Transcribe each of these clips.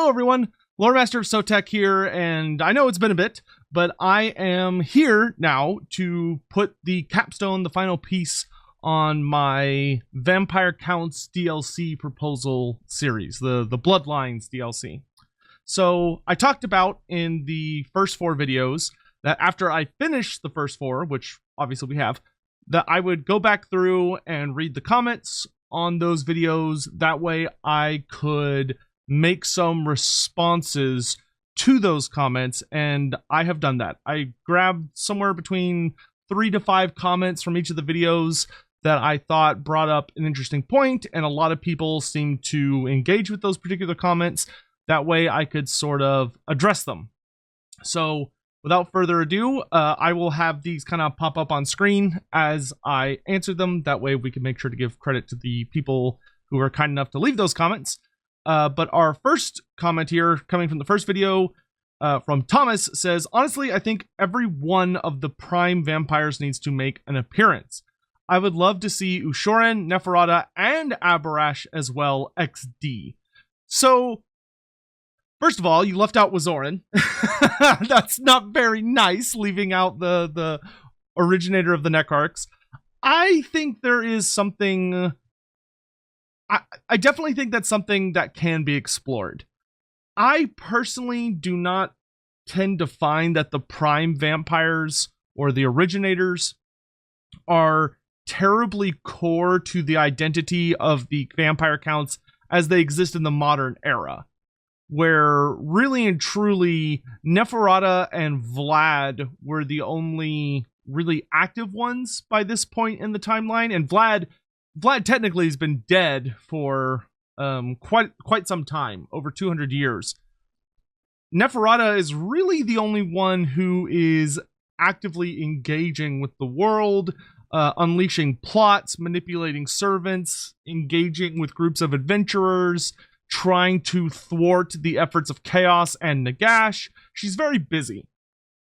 Hello everyone, Loremaster of Sotek here, and I know it's been a bit, but I am here now to put the capstone, the final piece on my Vampire Counts DLC proposal series, the Bloodlines DLC. So I talked about in the first 4 videos that after I finished the first 4, which obviously we have, that I would go back through and read the comments on those videos. That way I could make some responses to those comments, and I have done that. I grabbed somewhere between 3 to 5 comments from each of the videos that I thought brought up an interesting point, and a lot of people seemed to engage with those particular comments. That way I could sort of address them. So without further ado, I will have these kind of pop up on screen as I answer them. That way we can make sure to give credit to the people who are kind enough to leave those comments. But our first comment here, coming from the first video, from Thomas, says, honestly, I think every one of the prime vampires needs to make an appearance. I would love to see Ushoran, Neferata, and Abarash as well, XD. So, first of all, you left out Wazoran. That's not very nice, leaving out the originator of the Necrarchs. I think there is something... I definitely think that's something that can be explored. I personally do not tend to find that the prime vampires or the originators are terribly core to the identity of the vampire counts as they exist in the modern era, where really and truly Neferata and Vlad were the only really active ones by this point in the timeline, and Vlad technically has been dead for quite some time, over 200 years. Neferata is really the only one who is actively engaging with the world, unleashing plots, manipulating servants, engaging with groups of adventurers, trying to thwart the efforts of Chaos and Nagash. She's very busy.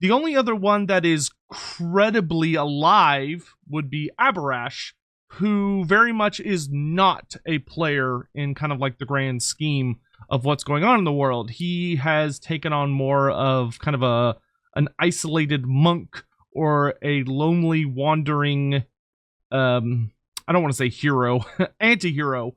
The only other one that is credibly alive would be Abarash, who very much is not a player in kind of like the grand scheme of what's going on in the world. He has taken on more of kind of an isolated monk or a lonely wandering, I don't want to say hero, anti-hero,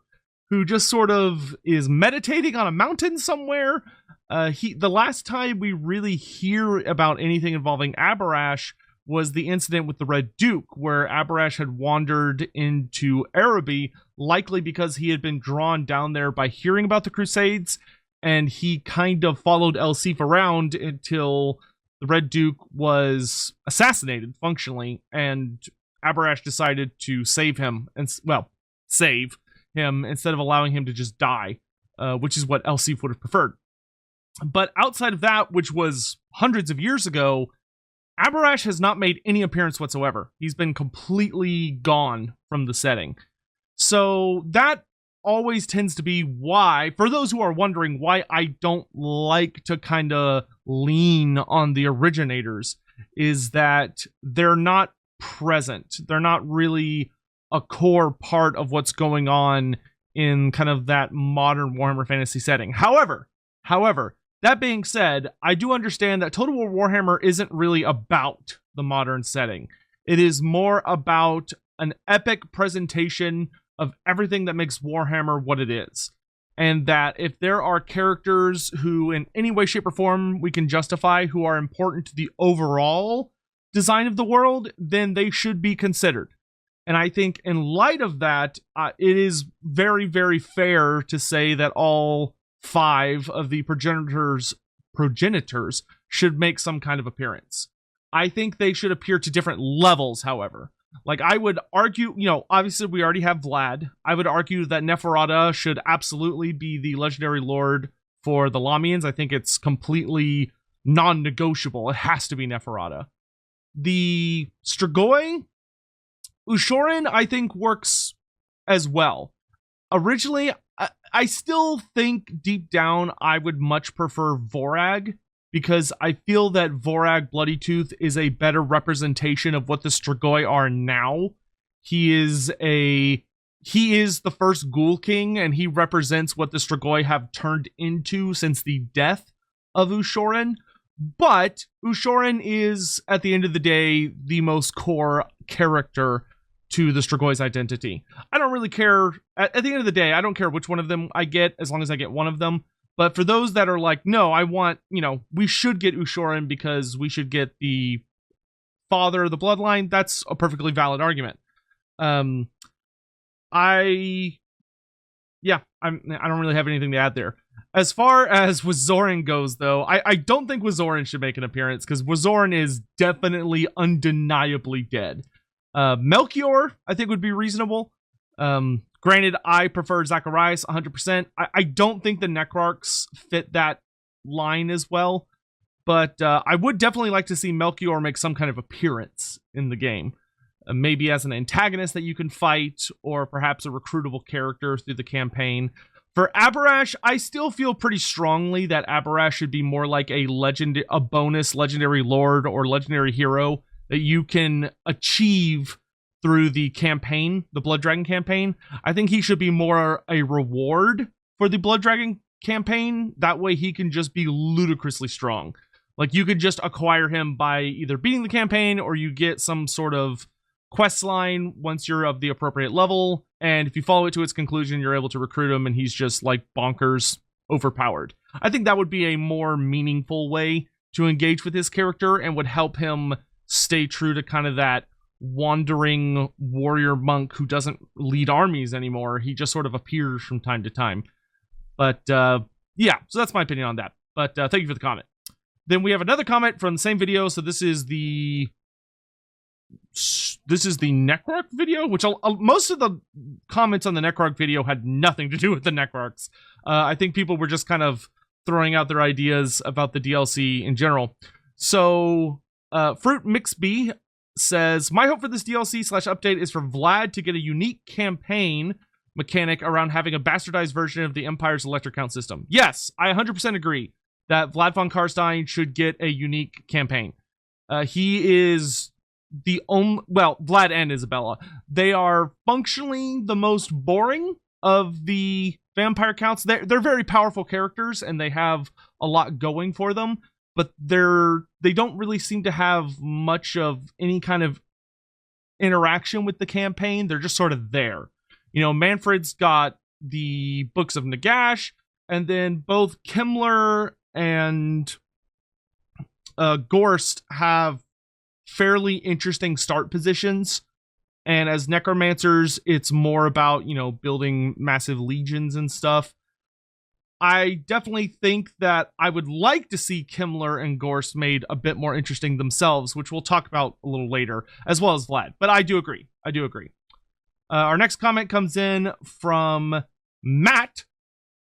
who just sort of is meditating on a mountain somewhere. The last time we really hear about anything involving Abarash was the incident with the Red Duke, where Abarash had wandered into Araby, likely because he had been drawn down there by hearing about the Crusades, and he kind of followed Elsif around until the Red Duke was assassinated, functionally, and Abarash decided to save him, save him instead of allowing him to just die, which is what Elsif would have preferred. But outside of that, which was hundreds of years ago, Abarash has not made any appearance whatsoever. He's been completely gone from the setting. So that always tends to be why, for those who are wondering why I don't like to kind of lean on the originators, is that they're not present. They're not really a core part of what's going on in kind of that modern Warhammer Fantasy setting. However, that being said, I do understand that Total War Warhammer isn't really about the modern setting. It is more about an epic presentation of everything that makes Warhammer what it is. And that if there are characters who in any way, shape, or form we can justify who are important to the overall design of the world, then they should be considered. And I think in light of that, it is very, very fair to say that all 5 of the progenitors should make some kind of appearance. I think they should appear to different levels, however. Like, I would argue, obviously we already have Vlad. I would argue that Neferata should absolutely be the legendary lord for the Lamians. I think it's completely non-negotiable. It has to be Neferata. The Strigoi, Ushoran, I think works as well. Originally, I still think deep down I would much prefer Vorag, because I feel that Vorag Bloodytooth is a better representation of what the Strigoi are now. He he is the first Ghoul King, and he represents what the Strigoi have turned into since the death of Ushoran. But Ushoran is, at the end of the day, the most core character to theStrigoi's identity. I don't really care. At the end of the day, I don't care which one of them I get, as long as I get one of them. But for those that are like, no, I want, we should get Ushoran because we should get the father of the bloodline, that's a perfectly valid argument. I don't really have anything to add there. As far as Wazoran goes, though, I don't think Wazoran should make an appearance, because Wazoran is definitely undeniably dead. Melchior, I think, would be reasonable. Granted, I prefer Zacharias 100%. I don't think the Necrarchs fit that line as well, but I would definitely like to see Melchior make some kind of appearance in the game. Maybe as an antagonist that you can fight, or perhaps a recruitable character through the campaign. For Abarash, I still feel pretty strongly that Abarash should be more like a bonus legendary lord or legendary hero that you can achieve through the campaign, the Blood Dragon campaign. I think he should be more a reward for the Blood Dragon campaign. That way he can just be ludicrously strong. Like, you could just acquire him by either beating the campaign, or you get some sort of quest line once you're of the appropriate level, and if you follow it to its conclusion, you're able to recruit him, and he's just like bonkers overpowered. I think that would be a more meaningful way to engage with his character, and would help him stay true to kind of that wandering warrior monk who doesn't lead armies anymore. He just sort of appears from time to time. But yeah, so that's my opinion on that. But thank you for the comment. Then we have another comment from the same video. So this is the Necrarch video, which most of the comments on the Necrarch video had nothing to do with the Necrarchs. I think people were just kind of throwing out their ideas about the DLC in general. So Fruit Mix B says, my hope for this DLC/update is for Vlad to get a unique campaign mechanic around having a bastardized version of the Empire's Electric Count system. Yes, I 100% agree that Vlad von Karstein should get a unique campaign. He is the only, well, Vlad and Isabella, they are functionally the most boring of the vampire counts. They're very powerful characters, and they have a lot going for them, but they don't really seem to have much of any kind of interaction with the campaign. They're just sort of there. Manfred's got the Books of Nagash, and then both Kemmler and Ghorst have fairly interesting start positions, and as Necromancers, it's more about, building massive legions and stuff. I definitely think that I would like to see Kemmler and Ghorst made a bit more interesting themselves, which we'll talk about a little later, as well as Vlad. But I do agree. Our next comment comes in from Matt,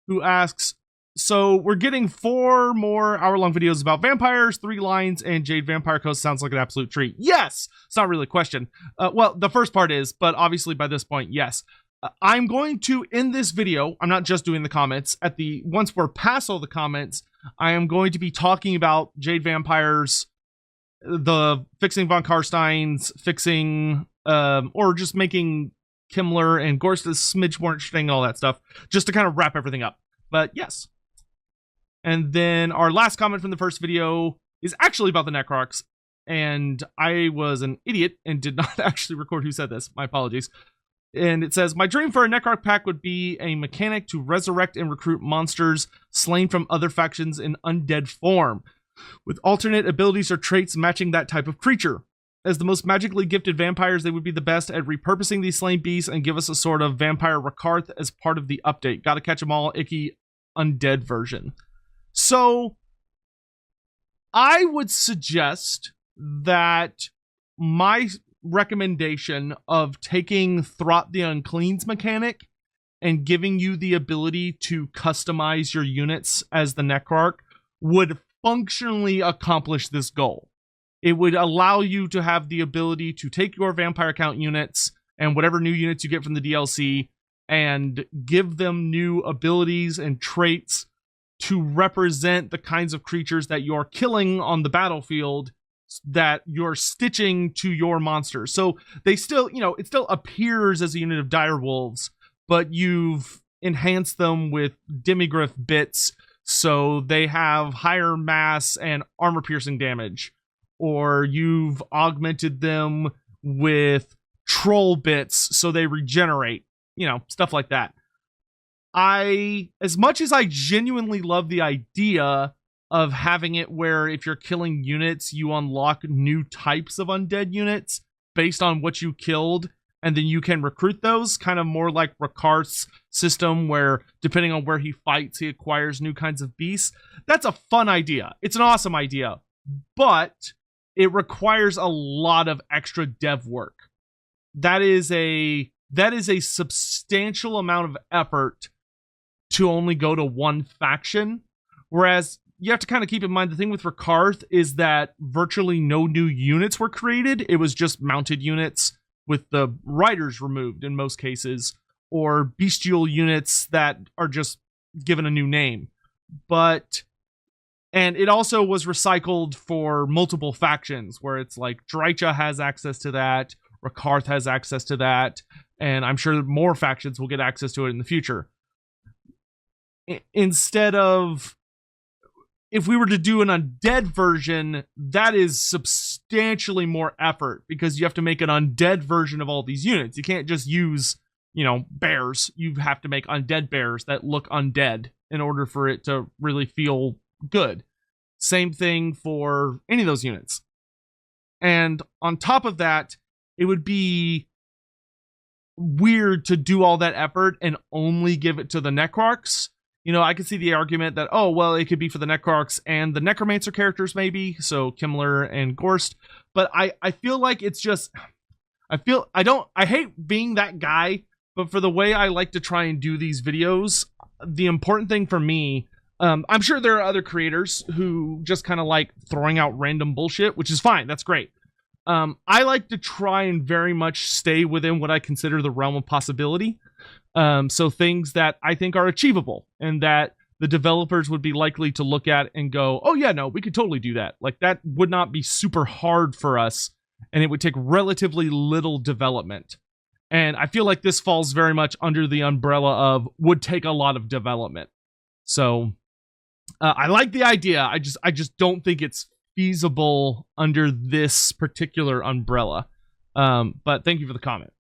who asks, so we're getting 4 more hour-long videos about vampires, 3 lines, and Jade Vampire Coast sounds like an absolute treat. Yes! It's not really a question. Well, the first part is, but obviously by this point, yes. I'm going to, in this video, I'm not just doing the comments, once we're past all the comments, I am going to be talking about Jade Vampires, the fixing von Karsteins, fixing, or just making Kemmler and Ghorst a smidge more interesting, all that stuff, just to kind of wrap everything up. But yes. And then our last comment from the first video is actually about the Necrarchs, and I was an idiot and did not actually record who said this. My apologies. And it says, my dream for a Necrarch pack would be a mechanic to resurrect and recruit monsters slain from other factions in undead form, with alternate abilities or traits matching that type of creature. As the most magically gifted vampires, they would be the best at repurposing these slain beasts and give us a sort of vampire Rakarth as part of the update. Gotta catch 'em all, icky undead version. So, I would suggest that my recommendation of taking Throt the Unclean's mechanic and giving you the ability to customize your units as the Necrarch would functionally accomplish this goal. It would allow you to have the ability to take your vampire count units and whatever new units you get from the DLC and give them new abilities and traits to represent the kinds of creatures that you're killing on the battlefield that you're stitching to your monster. So they still, it still appears as a unit of direwolves, but you've enhanced them with demigryph bits, so they have higher mass and armor piercing damage. Or you've augmented them with troll bits so they regenerate, stuff like that. As much as I genuinely love the idea of having it where if you're killing units, you unlock new types of undead units based on what you killed, and then you can recruit those, kind of more like Rakarth's system, where depending on where he fights, he acquires new kinds of beasts. That's a fun idea. It's an awesome idea, but it requires a lot of extra dev work. That is a substantial amount of effort to only go to one faction, whereas you have to kind of keep in mind the thing with Rakarth is that virtually no new units were created. It was just mounted units with the riders removed in most cases, or bestial units that are just given a new name. And it also was recycled for multiple factions, where it's like Drycha has access to that, Rakarth has access to that, and I'm sure more factions will get access to it in the future. Instead of, if we were to do an undead version, that is substantially more effort, because you have to make an undead version of all these units. You can't just use, bears. You have to make undead bears that look undead in order for it to really feel good. Same thing for any of those units. And on top of that, it would be weird to do all that effort and only give it to the Necrarchs. I could see the argument that, oh, well, it could be for the Necrarchs and the Necromancer characters, maybe, so Kemmler and Ghorst. But I feel like it's just, I hate being that guy, but for the way I like to try and do these videos, the important thing for me, I'm sure there are other creators who just kind of like throwing out random bullshit, which is fine, that's great. I like to try and very much stay within what I consider the realm of possibility. So things that I think are achievable and that the developers would be likely to look at and go, oh yeah, no, we could totally do that. Like, that would not be super hard for us, and it would take relatively little development. And I feel like this falls very much under the umbrella of would take a lot of development. So I like the idea. I just don't think it's feasible under this particular umbrella. But thank you for the comment.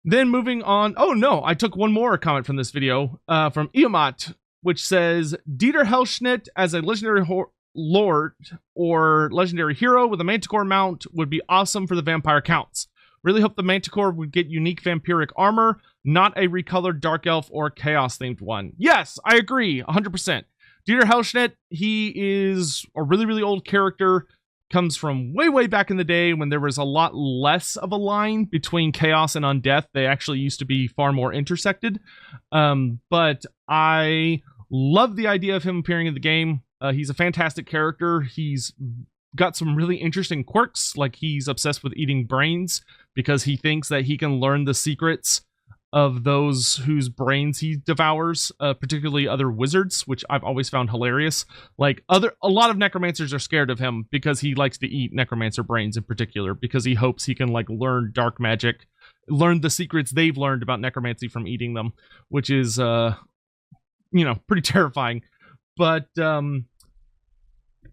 Then moving on. Oh no, I took one more comment from this video from Iamat, which says Dieter Hellschnitt as a legendary lord or legendary hero with a manticore mount would be awesome for the vampire counts. Really hope the manticore would get unique vampiric armor, not a recolored dark elf or chaos themed one. Yes, I agree 100%. Dieter Hellschnitt, he is a really, really old character. Comes from way, way back in the day when there was a lot less of a line between chaos and undeath. They actually used to be far more intersected. But I love the idea of him appearing in the game. He's a fantastic character. He's got some really interesting quirks, like he's obsessed with eating brains because he thinks that he can learn the secrets of those whose brains he devours, particularly other wizards, which I've always found hilarious. Like, a lot of necromancers are scared of him because he likes to eat necromancer brains in particular, because he hopes he can like learn dark magic, learn the secrets they've learned about necromancy from eating them, which is pretty terrifying. But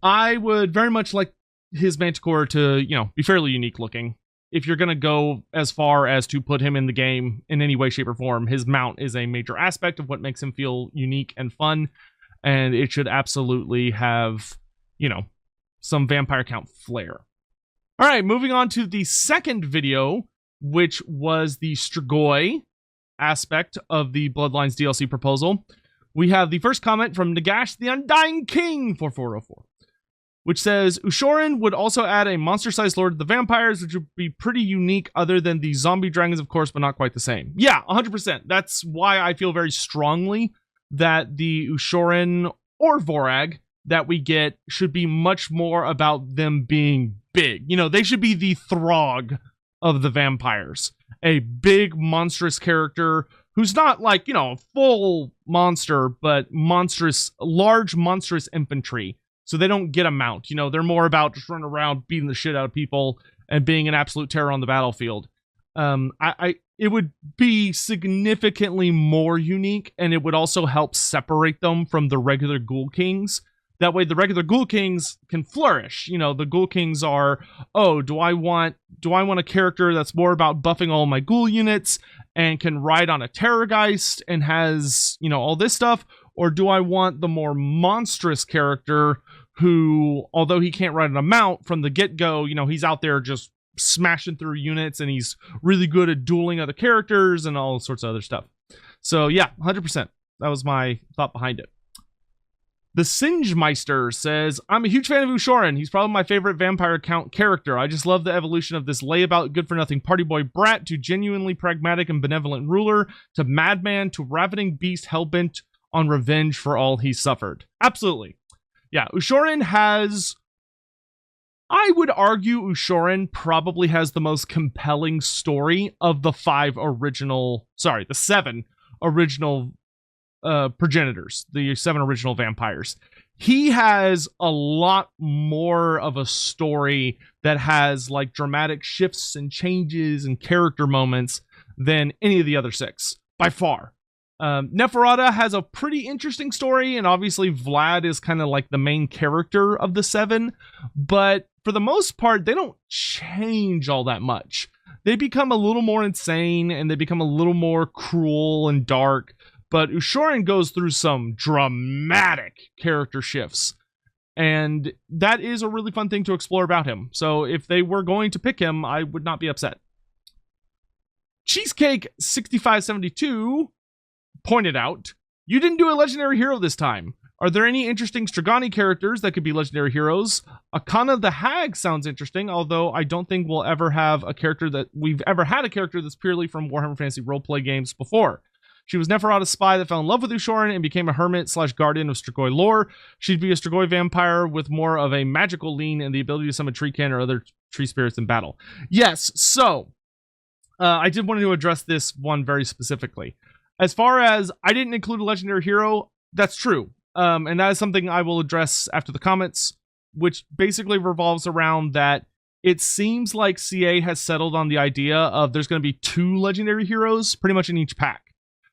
I would very much like his manticore to be fairly unique looking. If you're going to go as far as to put him in the game in any way, shape, or form, his mount is a major aspect of what makes him feel unique and fun, and it should absolutely have, some vampire count flair. All right, moving on to the second video, which was the Strigoi aspect of the Bloodlines DLC proposal. We have the first comment from Nagash the Undying King 4404. Which says, Ushoran would also add a monster-sized Lord of the Vampires, which would be pretty unique other than the zombie dragons, of course, but not quite the same. Yeah, 100%. That's why I feel very strongly that the Ushoran or Vorag that we get should be much more about them being big. They should be the Throg of the vampires. A big, monstrous character who's not like, a full monster, but large, monstrous infantry. So they don't get a mount. You know, they're more about just running around, beating the shit out of people, and being an absolute terror on the battlefield. It would be significantly more unique, and it would also help separate them from the regular Ghoul Kings. That way, the regular Ghoul Kings can flourish. You know, the Ghoul Kings are, oh, do I want a character that's more about buffing all my Ghoul units and can ride on a Terrorgeist and has, you know, all this stuff? Or do I want the more monstrous character who, although he can't ride on a mount from the get-go, you know, he's out there just smashing through units and he's really good at dueling other characters and all sorts of other stuff. So yeah, 100%. That was my thought behind it. The Singemeister says, I'm a huge fan of Ushoran. He's probably my favorite vampire count character. I just love the evolution of this layabout, good-for-nothing party boy brat to genuinely pragmatic and benevolent ruler to madman to ravening beast hellbent on revenge for all he suffered. Absolutely. Yeah, Ushoran has... I would argue Ushoran probably has the most compelling story of the the 7 original progenitors, the 7 original vampires. He has a lot more of a story that has like dramatic shifts and changes and character moments than any of the other 6, by far. Neferata has a pretty interesting story, and obviously Vlad is kind of like the main character of the 7, but for the most part, they don't change all that much. They become a little more insane, and they become a little more cruel and dark, but Ushoran goes through some dramatic character shifts, and that is a really fun thing to explore about him. So if they were going to pick him, I would not be upset. Cheesecake6572 pointed out, you didn't do a legendary hero this time. Are there any interesting Strigani characters that could be legendary heroes? Akana the Hag sounds interesting, although I don't think we've ever had a character that's purely from Warhammer Fantasy roleplay games before. She was Neferata's spy that fell in love with Ushoran and became a hermit/guardian of Strigoi lore. She'd be a Strigoi vampire with more of a magical lean and the ability to summon treekin or other tree spirits in battle. Yes, so I did want to address this one very specifically. As far as I didn't include a legendary hero, that's true. And that is something I will address after the comments, which basically revolves around that it seems like CA has settled on the idea of there's going to be 2 legendary heroes pretty much in each pack.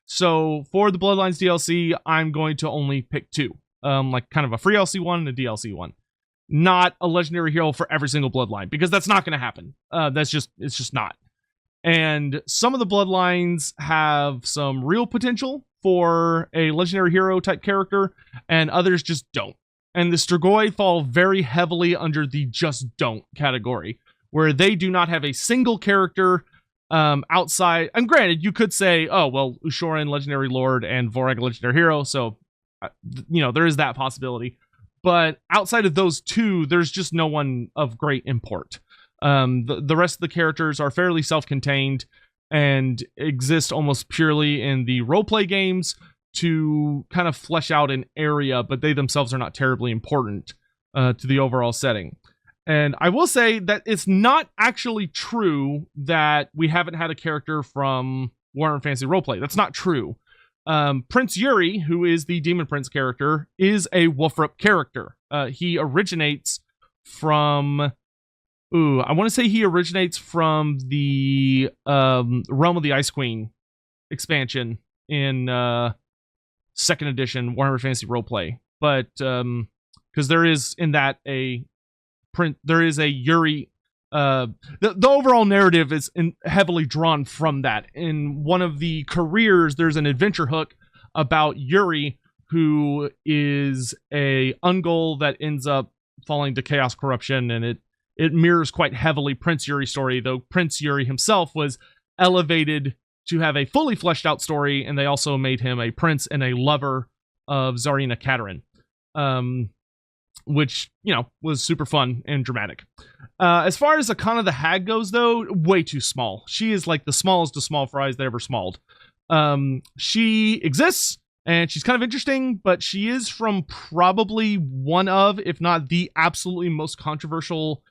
So for the Bloodlines DLC, I'm going to only pick 2. Like kind of a free LC one and a DLC one. Not a legendary hero for every single Bloodline, because that's not going to happen. It's just not. And some of the Bloodlines have some real potential for a legendary hero type character, and others just don't. And the Strigoi fall very heavily under the just don't category, where they do not have a single character outside. And granted, you could say, oh, well, Ushoran, legendary lord, and Vorag, legendary hero, so, you know, there is that possibility. But outside of those 2, there's just no one of great import. The rest of the characters are fairly self-contained and exist almost purely in the roleplay games to kind of flesh out an area, but they themselves are not terribly important to the overall setting. And I will say that it's not actually true that we haven't had a character from Warhammer Fantasy Roleplay. That's not true. Prince Yuri, who is the Demon Prince character, is a Wolfrup character. He originates from... I want to say he originates from the Realm of the Ice Queen expansion in 2nd edition Warhammer Fantasy Roleplay. But because there is in that there is a Yuri. The overall narrative is heavily drawn from that. In one of the careers, there's an adventure hook about Yuri, who is a Ungol that ends up falling to chaos corruption, and it mirrors quite heavily Prince Yuri's story, though Prince Yuri himself was elevated to have a fully fleshed out story, and they also made him a prince and a lover of Tsarina Katerin, which, you know, was super fun and dramatic. As far as Akana the Hag goes, though, way too small. She is like the smallest of small fries that ever smalled. She exists, and she's kind of interesting, but she is from probably one of, if not the absolutely most controversial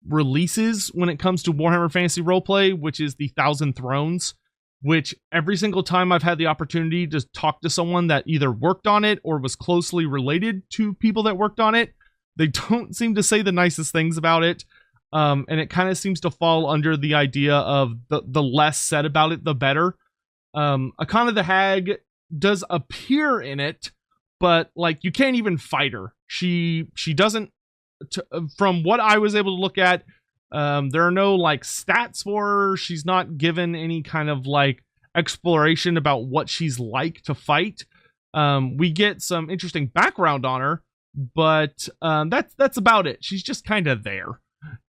releases when it comes to Warhammer Fantasy Roleplay, which is the Thousand Thrones, which every single time I've had the opportunity to talk to someone that either worked on it or was closely related to people that worked on it, They don't seem to say the nicest things about it. And it kind of seems to fall under the idea of the less said about it, the better. Akana the Hag does appear in it, but like you can't even fight her. She doesn't, from what I was able to look at, there are no like stats for her. She's not given any kind of like exploration about what she's like to fight. We get some interesting background on her, but that's about it. She's just kind of there.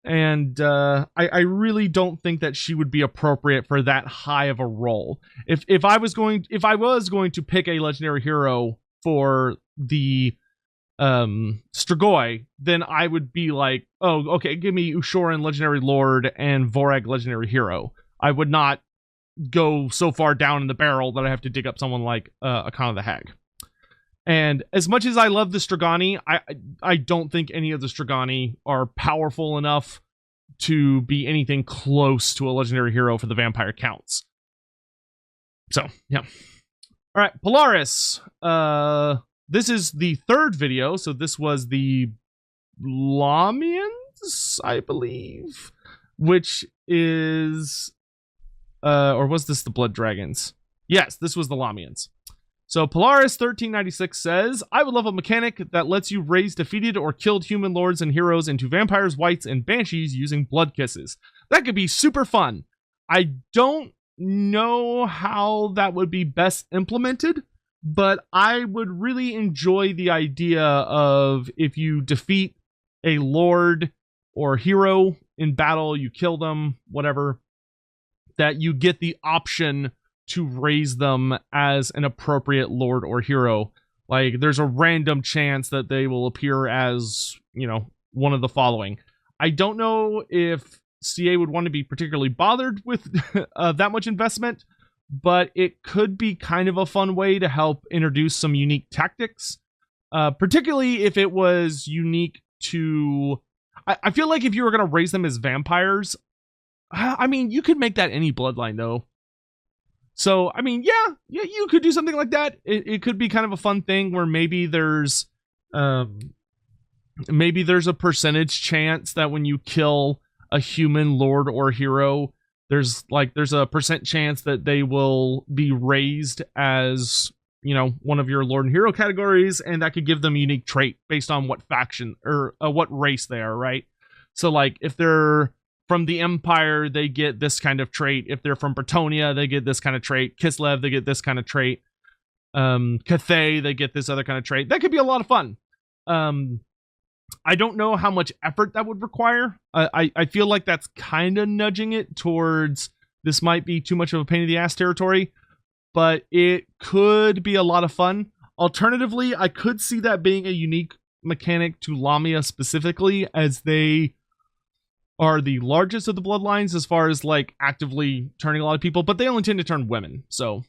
And I really don't think that she would be appropriate for that high of a role. If I was going to pick a legendary hero for the Strigoi, then I would be like, oh, okay, give me Ushoran Legendary Lord and Vorag Legendary Hero. I would not go so far down in the barrel that I have to dig up someone like Akana the Hag. And as much as I love the Strigani, I don't think any of the Strigani are powerful enough to be anything close to a legendary hero for the vampire counts. So, yeah. All right, Polaris. This is the third video, so this was the Lamians, I believe, which is, or was this the Blood Dragons? Yes, this was the Lamians. So Polaris 1396 says, I would love a mechanic that lets you raise defeated or killed human lords and heroes into vampires, wights, and banshees using blood kisses. That could be super fun. I don't know how that would be best implemented, but I would really enjoy the idea of if you defeat a lord or hero in battle, you kill them, whatever, that you get the option to raise them as an appropriate lord or hero. Like, there's a random chance that they will appear as, you know, one of the following. I don't know if CA would want to be particularly bothered with that much investment, but it could be kind of a fun way to help introduce some unique tactics, particularly if it was unique to... I feel like if you were going to raise them as vampires, I mean, you could make that any bloodline, though. So, I mean, yeah, you could do something like that. It could be kind of a fun thing where maybe there's a percentage chance that when you kill a human lord or hero, there's a percent chance that they will be raised as, you know, one of your lord and hero categories, and that could give them a unique trait based on what faction or what race they are, right? So, like, if they're from the Empire, they get this kind of trait. If they're from Bretonia, they get this kind of trait. Kislev, they get this kind of trait. Cathay, they get this other kind of trait. That could be a lot of fun. I don't know how much effort that would require. I feel like that's kind of nudging it towards this might be too much of a pain in the ass territory, but it could be a lot of fun. Alternatively, I could see that being a unique mechanic to Lamia specifically, as they are the largest of the bloodlines as far as like actively turning a lot of people, but they only tend to turn women. So,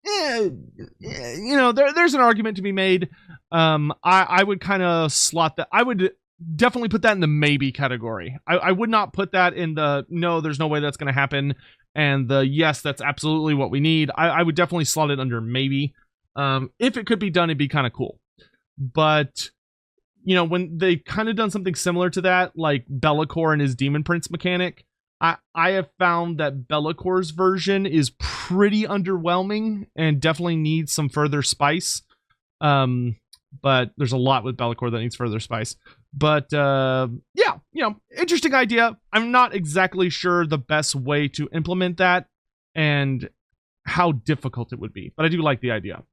you know, there's an argument to be made. I would kind of slot that. I would definitely put that in the maybe category. I would not put that in the no, there's no way that's going to happen, and the yes, that's absolutely what we need. I would definitely slot it under maybe. If it could be done, it'd be kind of cool. But you know, when they've kind of done something similar to that, like Be'lakor and his Demon Prince mechanic, I have found that Bellacor's version is pretty underwhelming and definitely needs some further spice. But there's a lot with Be'lakor that needs further spice. But yeah, you know, interesting idea. I'm not exactly sure the best way to implement that and how difficult it would be, but I do like the idea.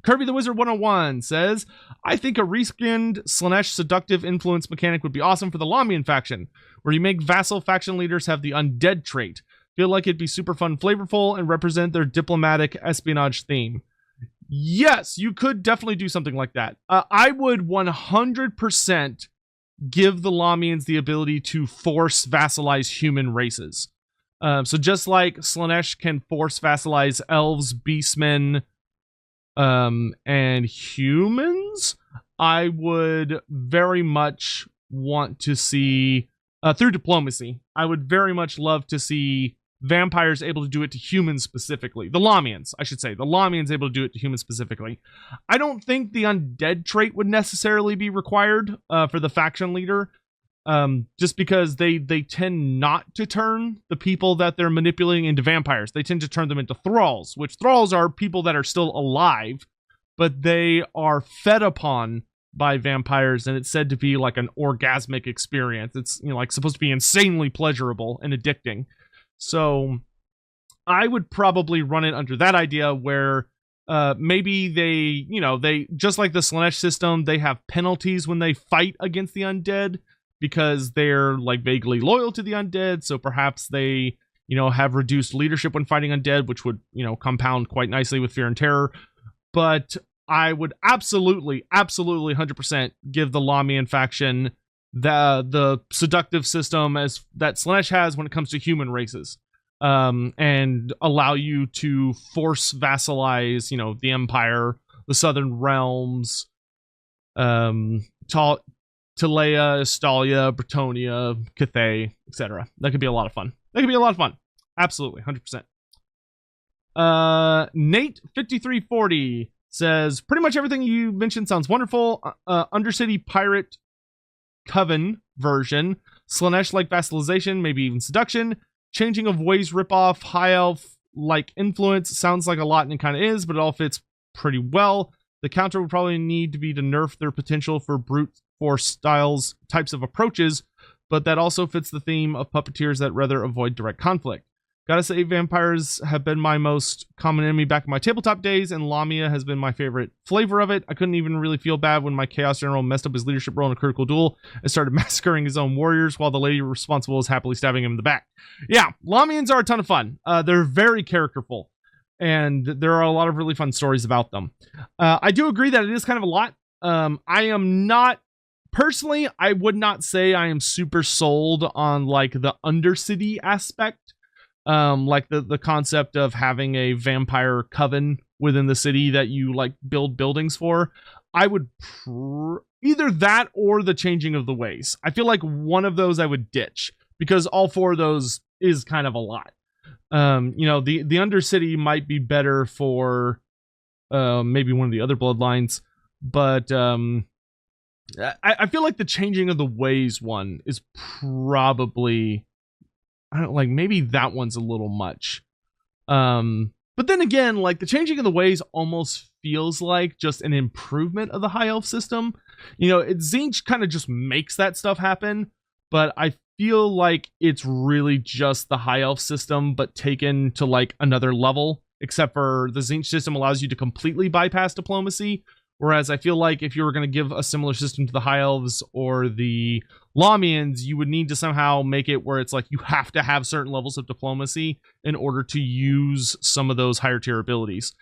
Kirby the Wizard 101 says, I think a reskinned Slaanesh seductive influence mechanic would be awesome for the Lamian faction, where you make vassal faction leaders have the undead trait. Feel like it'd be super fun, flavorful, and represent their diplomatic espionage theme. Yes, you could definitely do something like that. I would 100% give the Lamians the ability to force vassalize human races. So just like Slaanesh can force vassalize elves, beastmen, and humans, I would very much want to see, through diplomacy, I would very much love to see vampires able to do it to humans specifically. The Lamians, I should say. The Lamians able to do it to humans specifically. I don't think the undead trait would necessarily be required for the faction leader. Just because they tend not to turn the people that they're manipulating into vampires. They tend to turn them into thralls, which thralls are people that are still alive, but they are fed upon by vampires, and it's said to be like an orgasmic experience. It's, you know, like supposed to be insanely pleasurable and addicting. So I would probably run it under that idea where maybe they just like the Slaanesh system, they have penalties when they fight against the undead because they're like vaguely loyal to the undead. So perhaps they, have reduced leadership when fighting undead, which would, compound quite nicely with fear and terror. But I would absolutely 100% give the Lamian faction the seductive system as that Slaanesh has when it comes to human races, and allow you to force vassalize, the Empire, the Southern Realms, Talea, Estalia, Bretonia, Cathay, etc. That could be a lot of fun. Absolutely, 100%. Nate 5340 says, pretty much everything you mentioned sounds wonderful. Undercity Pirate Coven version, Slaanesh-like vassalization, maybe even seduction, changing of ways ripoff, high elf-like influence, sounds like a lot and it kind of is, but it all fits pretty well. The counter would probably need to be to nerf their potential for brute force types of approaches, but that also fits the theme of puppeteers that rather avoid direct conflict. Gotta say, vampires have been my most common enemy back in my tabletop days, and Lamia has been my favorite flavor of it. I couldn't even really feel bad when my Chaos General messed up his leadership role in a critical duel and started massacring his own warriors while the lady responsible was happily stabbing him in the back. Yeah, Lamians are a ton of fun. They're very characterful, and there are a lot of really fun stories about them. I do agree that it is kind of a lot. I am not... Personally, I would not say I am super sold on like the Undercity aspect. Like the concept of having a vampire coven within the city that you like build buildings for. I would either that or the changing of the ways. I feel like one of those I would ditch because all four of those is kind of a lot. The Undercity might be better for maybe one of the other bloodlines, but I feel like the changing of the ways one is probably, I don't like, maybe that one's a little much. But then again, like the changing of the ways almost feels like just an improvement of the high elf system. Tzeentch kind of just makes that stuff happen, but I feel like it's really just the high elf system, but taken to like another level, except for the Tzeentch system allows you to completely bypass diplomacy. Whereas I feel like if you were going to give a similar system to the High Elves or the Lamians, you would need to somehow make it where it's like you have to have certain levels of diplomacy in order to use some of those higher tier abilities,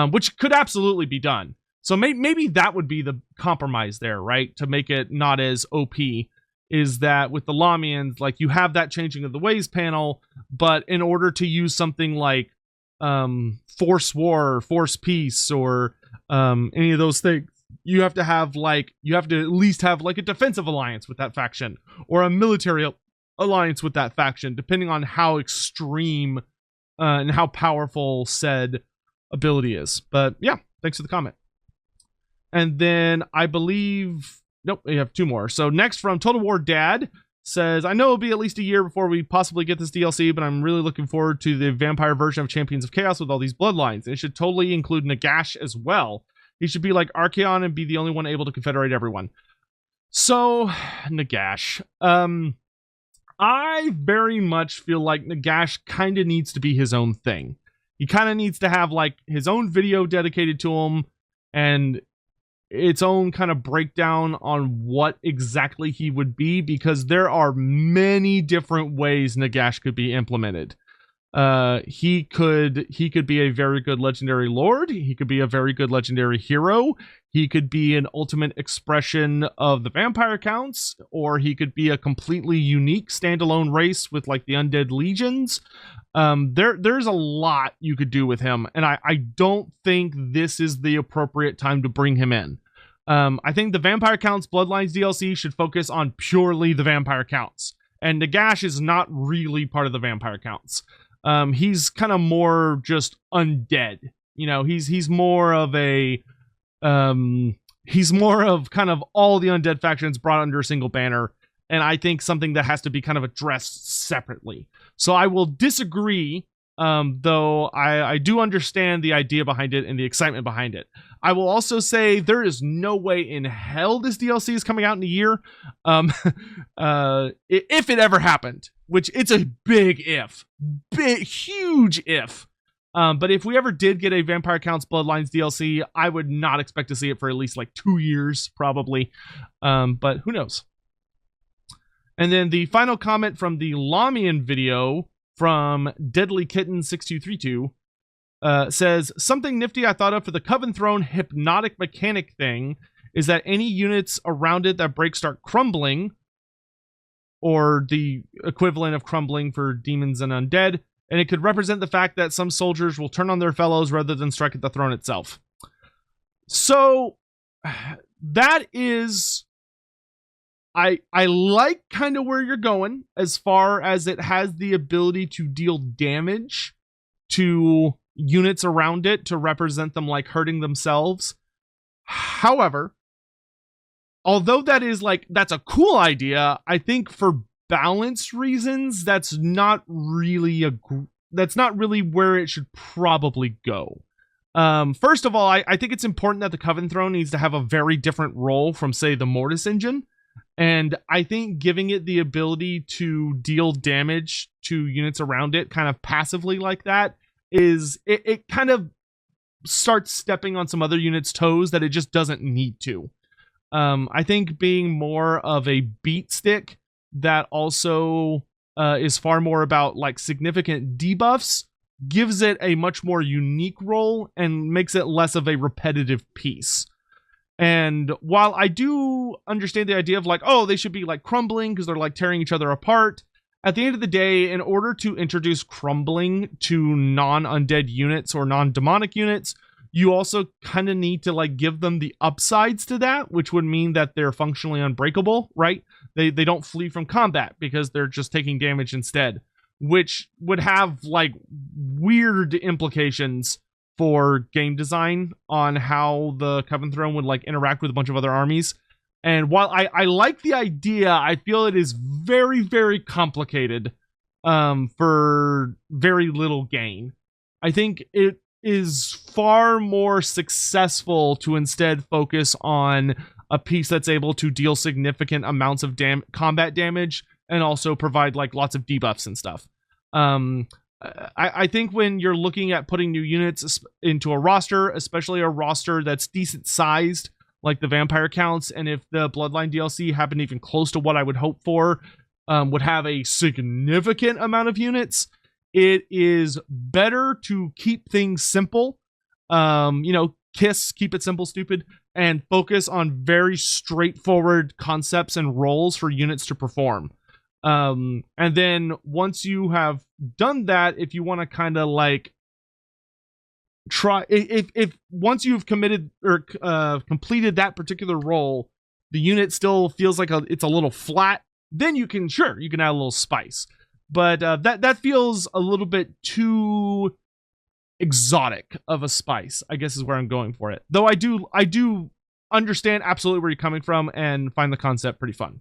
which could absolutely be done. So maybe that would be the compromise there, right? To make it not as OP, is that with the Lamians, like you have that changing of the ways panel, but in order to use something like Force War, Force Peace, or any of those things, you have to at least have like a defensive alliance with that faction or a military alliance with that faction, depending on how extreme and how powerful said ability is. But yeah, thanks for the comment. And then I believe, nope, we have two more. So next from Total War Dad says, I know it'll be at least a year before we possibly get this DLC, but I'm really looking forward to the vampire version of Champions of Chaos with all these bloodlines. It should totally include Nagash as well. He should be like Archaon and be the only one able to confederate everyone. So, Nagash. I very much feel like Nagash kind of needs to be his own thing. He kind of needs to have like his own video dedicated to him and its own kind of breakdown on what exactly he would be, because there are many different ways Nagash could be implemented. He could be a very good legendary lord. He could be a very good legendary hero. He could be an ultimate expression of the vampire counts, or he could be a completely unique standalone race with like the undead legions. There's a lot you could do with him, and I don't think this is the appropriate time to bring him in. I think the Vampire Counts Bloodlines DLC should focus on purely the Vampire Counts, and Nagash is not really part of the Vampire Counts. He's kind of more just undead. You know, he's more of a he's more of kind of all the undead factions brought under a single banner, and I think something that has to be kind of addressed separately. So I will disagree, though I do understand the idea behind it and the excitement behind it. I will also say there is no way in hell this DLC is coming out in a year, if it ever happened, which it's a big if, huge if. But if we ever did get a Vampire Counts Bloodlines DLC, I would not expect to see it for at least like 2 years, probably. But who knows? And then the final comment from the Lamian video from Deadly Kitten 6232 says, something nifty I thought of for the Coven Throne hypnotic mechanic thing is that any units around it that break start crumbling, or the equivalent of crumbling for demons and undead, and it could represent the fact that some soldiers will turn on their fellows rather than strike at the throne itself. So that is, I like kind of where you're going as far as it has the ability to deal damage to units around it to represent them like hurting themselves. However, although that's a cool idea, I think for balance reasons, that's not really where it should probably go. First of all, I think it's important that the Coven Throne needs to have a very different role from, say, the Mortis engine. And I think giving it the ability to deal damage to units around it kind of passively like that is, it kind of starts stepping on some other units' toes that it just doesn't need to. I think being more of a beat stick that also is far more about like significant debuffs gives it a much more unique role and makes it less of a repetitive piece. And while I do understand the idea of like, oh, they should be like crumbling because they're like tearing each other apart, at the end of the day, in order to introduce crumbling to non-undead units or non-demonic units, you also kind of need to like give them the upsides to that, which would mean that they're functionally unbreakable, right? They don't flee from combat because they're just taking damage instead, which would have like weird implications for game design on how the Coven Throne would like interact with a bunch of other armies. And while I like the idea, I feel it is very, very complicated for very little gain. I think it is far more successful to instead focus on a piece that's able to deal significant amounts of combat damage and also provide like lots of debuffs and stuff. I think when you're looking at putting new units into a roster, especially a roster that's decent sized, like the Vampire Counts, and if the Bloodline DLC happened even close to what I would hope for, would have a significant amount of units, it is better to keep things simple. Keep it simple, stupid, and focus on very straightforward concepts and roles for units to perform. And then once you have done that, if you want to kind of like try, if once you've committed or completed that particular role, the unit still feels like it's a little flat, then you can add a little spice. But that feels a little bit too exotic of a spice, I guess is where I'm going for it. Though I do understand absolutely where you're coming from and find the concept pretty fun.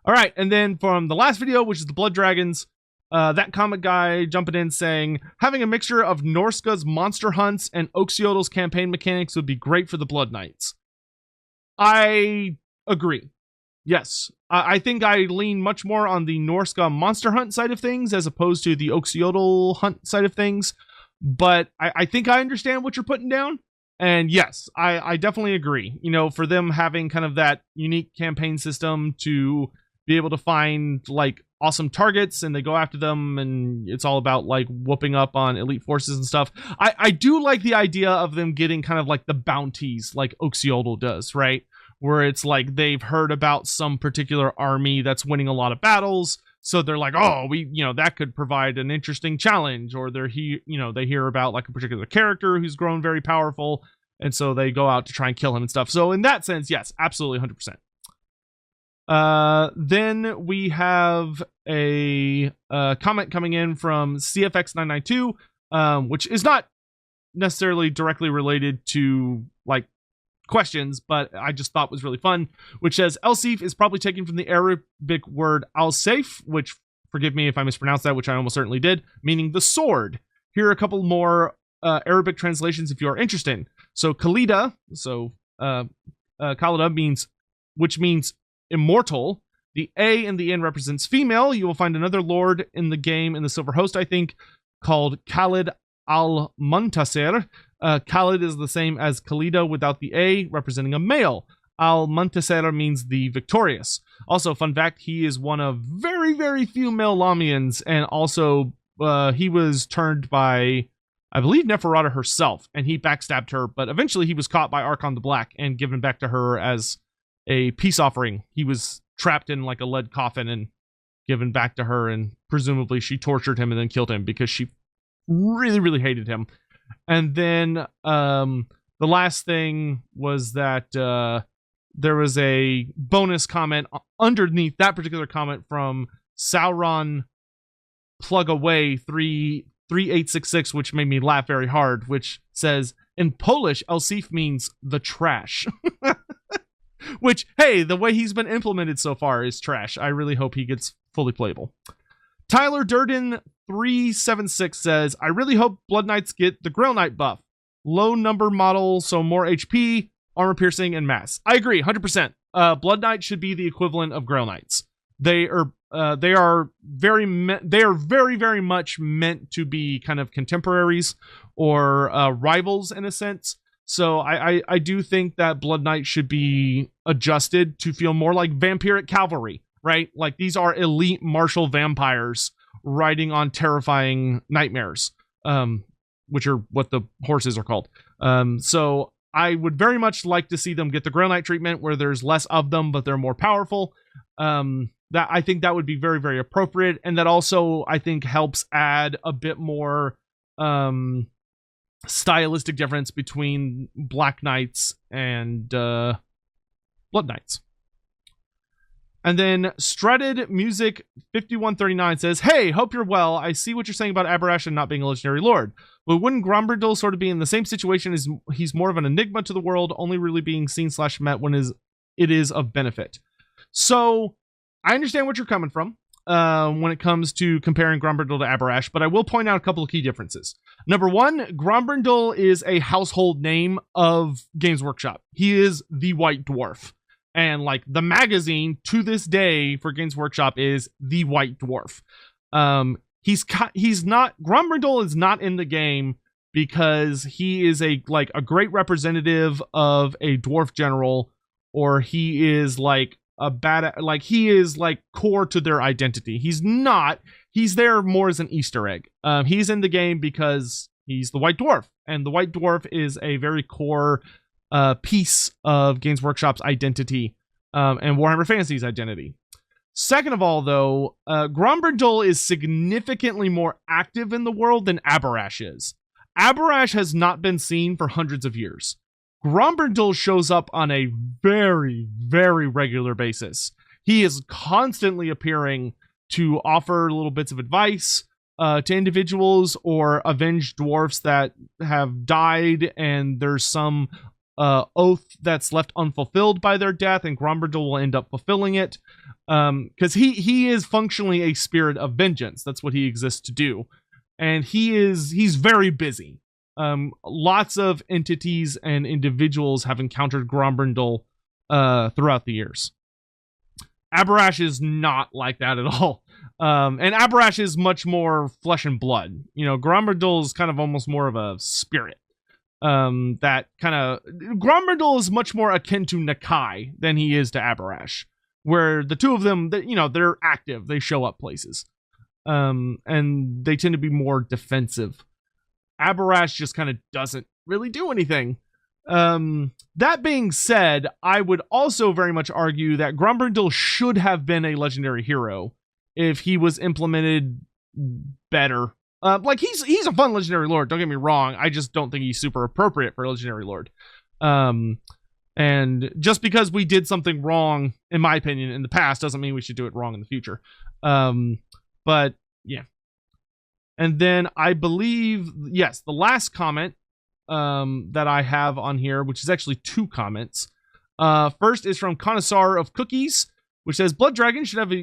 All right, and then from the last video, which is the Blood Dragons, that comic guy jumping in saying, having a mixture of Norska's monster hunts and Oxyodal's campaign mechanics would be great for the Blood Knights. I agree. Yes, I think I lean much more on the Norska monster hunt side of things as opposed to the Oxyodal hunt side of things. But I think I understand what you're putting down. And yes, I definitely agree. You know, for them having kind of that unique campaign system to be able to find like awesome targets and they go after them, and it's all about like whooping up on elite forces and stuff. I do like the idea of them getting kind of like the bounties like Oxyodal does, right? Where it's like they've heard about some particular army that's winning a lot of battles, so they're like, oh, that could provide an interesting challenge. Or they hear about like a particular character who's grown very powerful, and so they go out to try and kill him and stuff. So in that sense, yes, absolutely 100%. Then we have a comment coming in from CFX992, which is not necessarily directly related to like questions, but I just thought was really fun, which says Elsif is probably taken from the Arabic word al-Saif, which, forgive me if I mispronounced that, which I almost certainly did, meaning the sword. Here are a couple more Arabic translations if you are interested. So Khalida, Khalida which means immortal. The A in the end represents female. You will find another lord in the game in the Silver Host, I think, called Khalid al-Muntasir. Khalid is the same as Khalida without the A, representing a male. Al-Muntasir means the victorious. Also, fun fact, he is one of very, very few male Lamians, and also he was turned by, I believe, Neferata herself, and he backstabbed her, but eventually he was caught by Archon the Black and given back to her as a peace offering. He was trapped in like a lead coffin and given back to her, and presumably she tortured him and then killed him because she really, really hated him. And then the last thing was that there was a bonus comment underneath that particular comment from Sauron Plug Away 3866, which made me laugh very hard, which says, in Polish, Elsif means the trash. Which, hey, the way he's been implemented so far is trash. I really hope he gets fully playable. Tyler Durden 376 says, I really hope Blood Knights get the Grail Knight buff. Low number model, so more HP, armor piercing, and mass. I agree, 100%. Blood Knight should be the equivalent of Grail Knights. They are very, very much meant to be kind of contemporaries or rivals in a sense. So I do think that Blood Knight should be adjusted to feel more like vampiric cavalry, right? Like these are elite martial vampires riding on terrifying nightmares, which are what the horses are called. So I would very much like to see them get the Grail Knight treatment where there's less of them, but they're more powerful. That I think that would be very, very appropriate. And that also, I think, helps add a bit more stylistic difference between Black Knights and Blood Knights. And then Strutted Music 5139 says, hey, hope you're well. I see what you're saying about Aberash and not being a legendary lord. But wouldn't Grombrindal sort of be in the same situation as he's more of an enigma to the world, only really being seen / met when it is of benefit? So I understand what you're coming from when it comes to comparing Grombrindal to Aberash, but I will point out a couple of key differences. Number one, Grombrindal is a household name of Games Workshop. He is the White Dwarf. And like the magazine to this day for Games Workshop is the White Dwarf. He's not, Grombrindal is not in the game because he is a great representative of a dwarf general, or he is like a bad, like he is like core to their identity. He's not. He's there more as an Easter egg. He's in the game because he's the White Dwarf, and the White Dwarf is a very core piece of Games Workshop's identity and Warhammer Fantasy's identity. Second of all, though, Grombrindal is significantly more active in the world than Aberash is. Aberash has not been seen for hundreds of years. Grombrindal shows up on a very, very regular basis. He is constantly appearing to offer little bits of advice to individuals or avenge dwarfs that have died, and there's some oath that's left unfulfilled by their death, and Grombrindal will end up fulfilling it. Because he is functionally a spirit of vengeance. That's what he exists to do. And he's very busy. Lots of entities and individuals have encountered Grombrindal throughout the years. Aberash is not like that at all. And Aberash is much more flesh and blood. You know, Grombrindal is kind of almost more of a spirit. That kind of Grombrindal is much more akin to Nakai than he is to Aberash, where the two of them, they're active, they show up places, and they tend to be more defensive. Aberash just kind of doesn't really do anything. That being said, I would also very much argue that Grombrindal should have been a legendary hero if he was implemented better. Like he's a fun legendary lord, don't get me wrong. I just don't think he's super appropriate for a legendary lord. And just because we did something wrong, in my opinion, in the past, doesn't mean we should do it wrong in the future. But yeah. And then I believe, yes, the last comment that I have on here, which is actually 2 comments. First is from Connoisseur of Cookies, which says Blood Dragons should have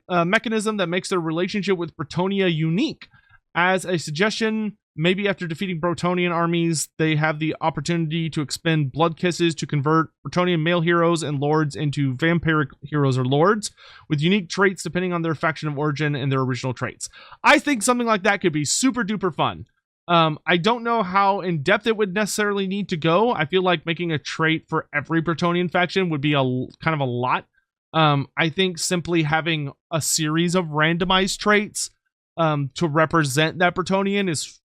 a mechanism that makes their relationship with Bretonnia unique. As a suggestion, maybe after defeating Bretonian armies, they have the opportunity to expend blood kisses to convert Bretonian male heroes and lords into vampiric heroes or lords, with unique traits depending on their faction of origin and their original traits. I think something like that could be super duper fun. I don't know how in depth it would necessarily need to go. I feel like making a trait for every Bretonian faction would be kind of a lot. I think simply having a series of randomized traits to represent that Bretonian is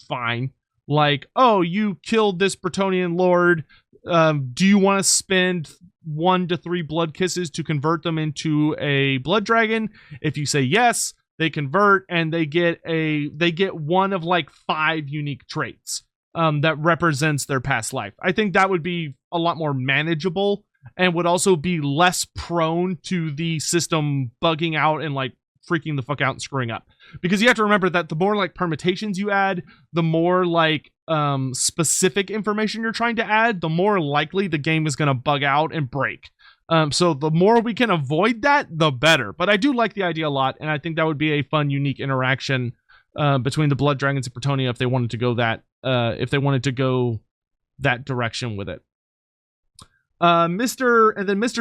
fine. Like, oh, you killed this Bretonian lord. Do you want to spend 1 to 3 blood kisses to convert them into a blood dragon? If you say yes, they convert and they get one of like 5 unique traits that represents their past life. I think that would be a lot more manageable and would also be less prone to the system bugging out and like freaking the fuck out and screwing up. Because you have to remember that the more like permutations you add, the more like specific information you're trying to add, the more likely the game is going to bug out and break. So the more we can avoid that, the better. But I do like the idea a lot, and I think that would be a fun, unique interaction between the Blood Dragons and Bretonnia if they wanted to go that direction with it. Mr.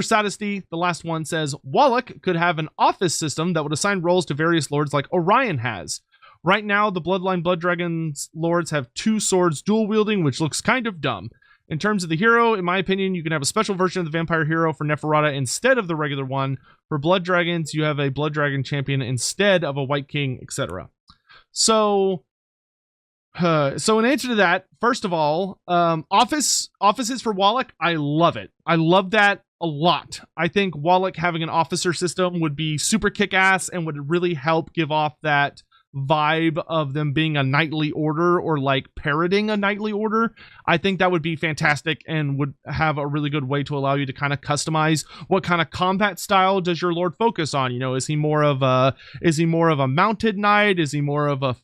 Sadisty, the last one, says Wallach could have an office system that would assign roles to various lords like Orion has. Right now, the Bloodline Blood Dragons lords have 2 swords dual wielding, which looks kind of dumb. In terms of the hero, in my opinion, you can have a special version of the vampire hero for Neferata instead of the regular one. For Blood Dragons, you have a Blood Dragon champion instead of a White King, etc. So in answer to that, first of all, offices for Wallach, I love it. I love that a lot. I think Wallach having an officer system would be super kick-ass and would really help give off that vibe of them being a knightly order or like parroting a knightly order. I think that would be fantastic and would have a really good way to allow you to kind of customize what kind of combat style does your lord focus on. You know, is he more of a mounted knight? Is he more of a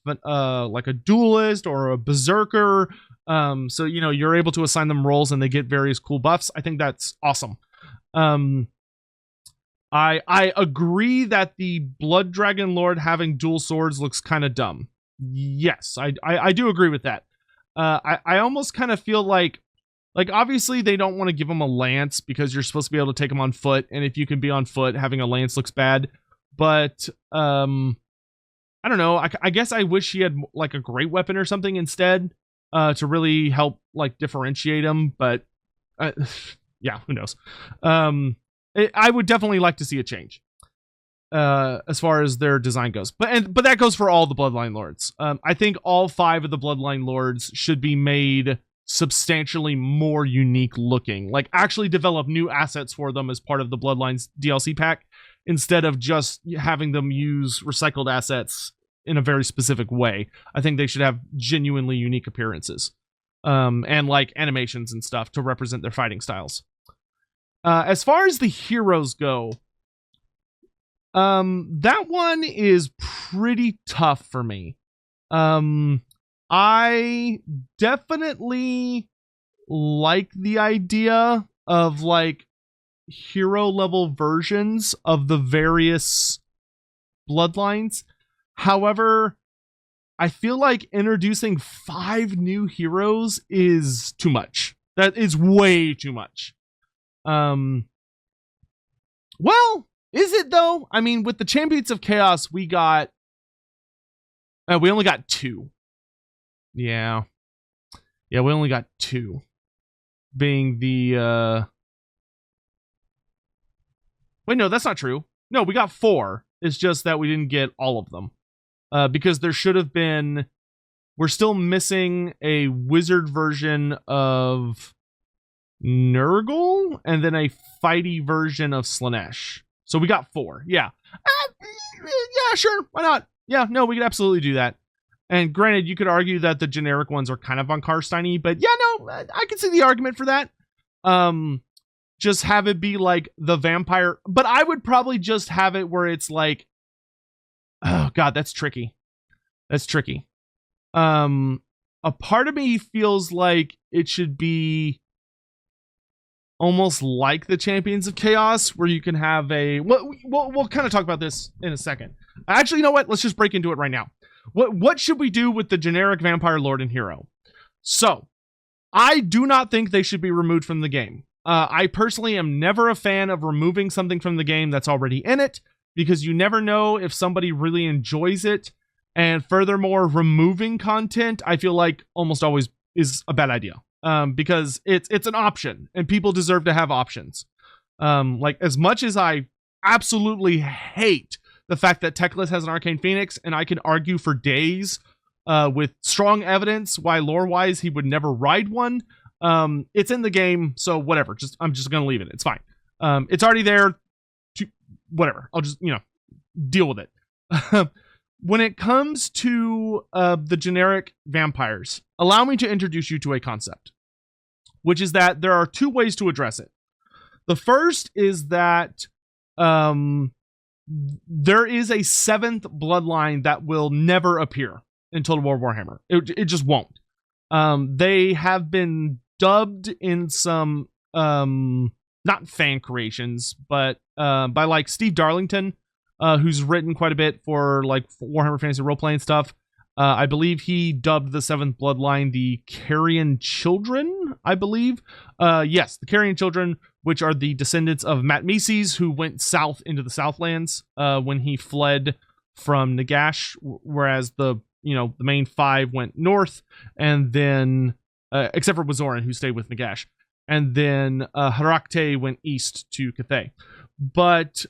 like a duelist or a berserker? So you know, you're able to assign them roles and they get various cool buffs. I think that's awesome. I agree that the Blood Dragon Lord having dual swords looks kind of dumb. Yes, I do agree with that. I almost kind of feel like obviously they don't want to give him a lance because you're supposed to be able to take him on foot, and if you can be on foot, having a lance looks bad. But I don't know. I guess I wish he had like a great weapon or something instead to really help like differentiate him. But yeah, who knows? I would definitely like to see a change as far as their design goes. But that goes for all the Bloodline Lords. I think all 5 of the Bloodline Lords should be made substantially more unique looking. Like actually develop new assets for them as part of the Bloodlines DLC pack instead of just having them use recycled assets in a very specific way. I think they should have genuinely unique appearances and like animations and stuff to represent their fighting styles. As far as the heroes go, that one is pretty tough for me. I definitely like the idea of like hero level versions of the various bloodlines. However, I feel like introducing 5 new heroes is too much. That is way too much. Well, is it though? I mean, with the Champions of Chaos, we only got 2. Yeah, we only got 2. Being the, wait, no, that's not true. No, we got 4. It's just that we didn't get all of them. Because there should have been, we're still missing a wizard version of Nurgle and then a fighty version of Slanesh. So we got 4. Yeah. Yeah, sure. Why not? Yeah, no, we could absolutely do that. And granted, you could argue that the generic ones are kind of on Karsteiny, but yeah, no, I can see the argument for that. just have it be like the vampire, but I would probably just have it where it's like, oh god, that's tricky. That's tricky. A part of me feels like it should be almost like the Champions of Chaos, where you can have a... We'll kind of talk about this in a second. Actually, you know what? Let's just break into it right now. What should we do with the generic Vampire Lord and Hero? So, I do not think they should be removed from the game. I personally am never a fan of removing something from the game that's already in it, because you never know if somebody really enjoys it. And furthermore, removing content, I feel like almost always is a bad idea. Because it's an option, and people deserve to have options. Like, as much as I absolutely hate the fact that Teclis has an Arcane Phoenix, and I can argue for days with strong evidence why lore-wise he would never ride one, it's in the game, so whatever. I'm just gonna leave it. It's fine. It's already there. Whatever. I'll just, deal with it. When it comes to the generic vampires, allow me to introduce you to a concept, which is that there are two ways to address it. The first is that there is a seventh bloodline that will never appear in Total War Warhammer. It just won't. They have been dubbed in some, not fan creations, but by like Steve Darlington, who's written quite a bit for like Warhammer Fantasy role-playing stuff. I believe he dubbed the seventh bloodline the Carrion Children, I believe. Yes, the Carrion Children, which are the descendants of Matt Mises, who went south into the Southlands when he fled from Nagash, whereas the main five went north, and then, except for Wazoran, who stayed with Nagash. And then Harakte went east to Cathay. But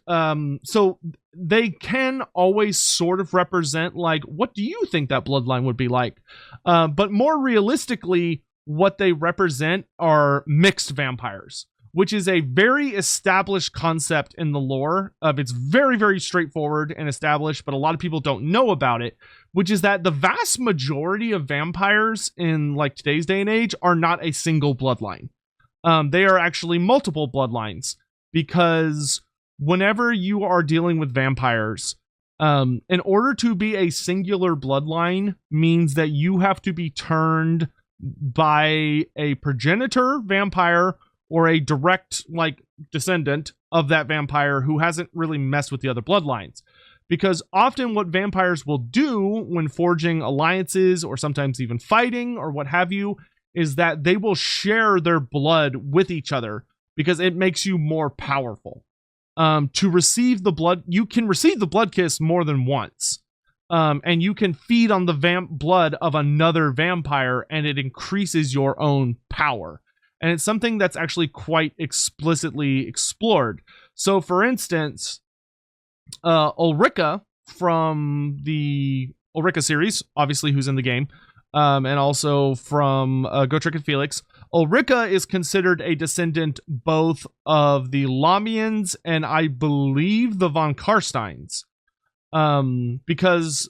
so they can always sort of represent, like, what do you think that bloodline would be like? But more realistically, what they represent are mixed vampires, which is a very established concept in the lore. It's very, very straightforward and established, but a lot of people don't know about it, which is that the vast majority of vampires in like today's day and age are not a single bloodline. They are actually multiple bloodlines, because whenever you are dealing with vampires, in order to be a singular bloodline means that you have to be turned by a progenitor vampire or a direct like descendant of that vampire who hasn't really messed with the other bloodlines. Because often what vampires will do when forging alliances, or sometimes even fighting or what have you, is that they will share their blood with each other, because it makes you more powerful. To receive the blood, you can receive the blood kiss more than once. And you can feed on the blood of another vampire, and it increases your own power. And it's something that's actually quite explicitly explored. So, for instance, Ulrika from the Ulrika series, obviously who's in the game, and also from Gotrek and Felix, Ulrika is considered a descendant both of the Lamians and I believe the von Karsteins, because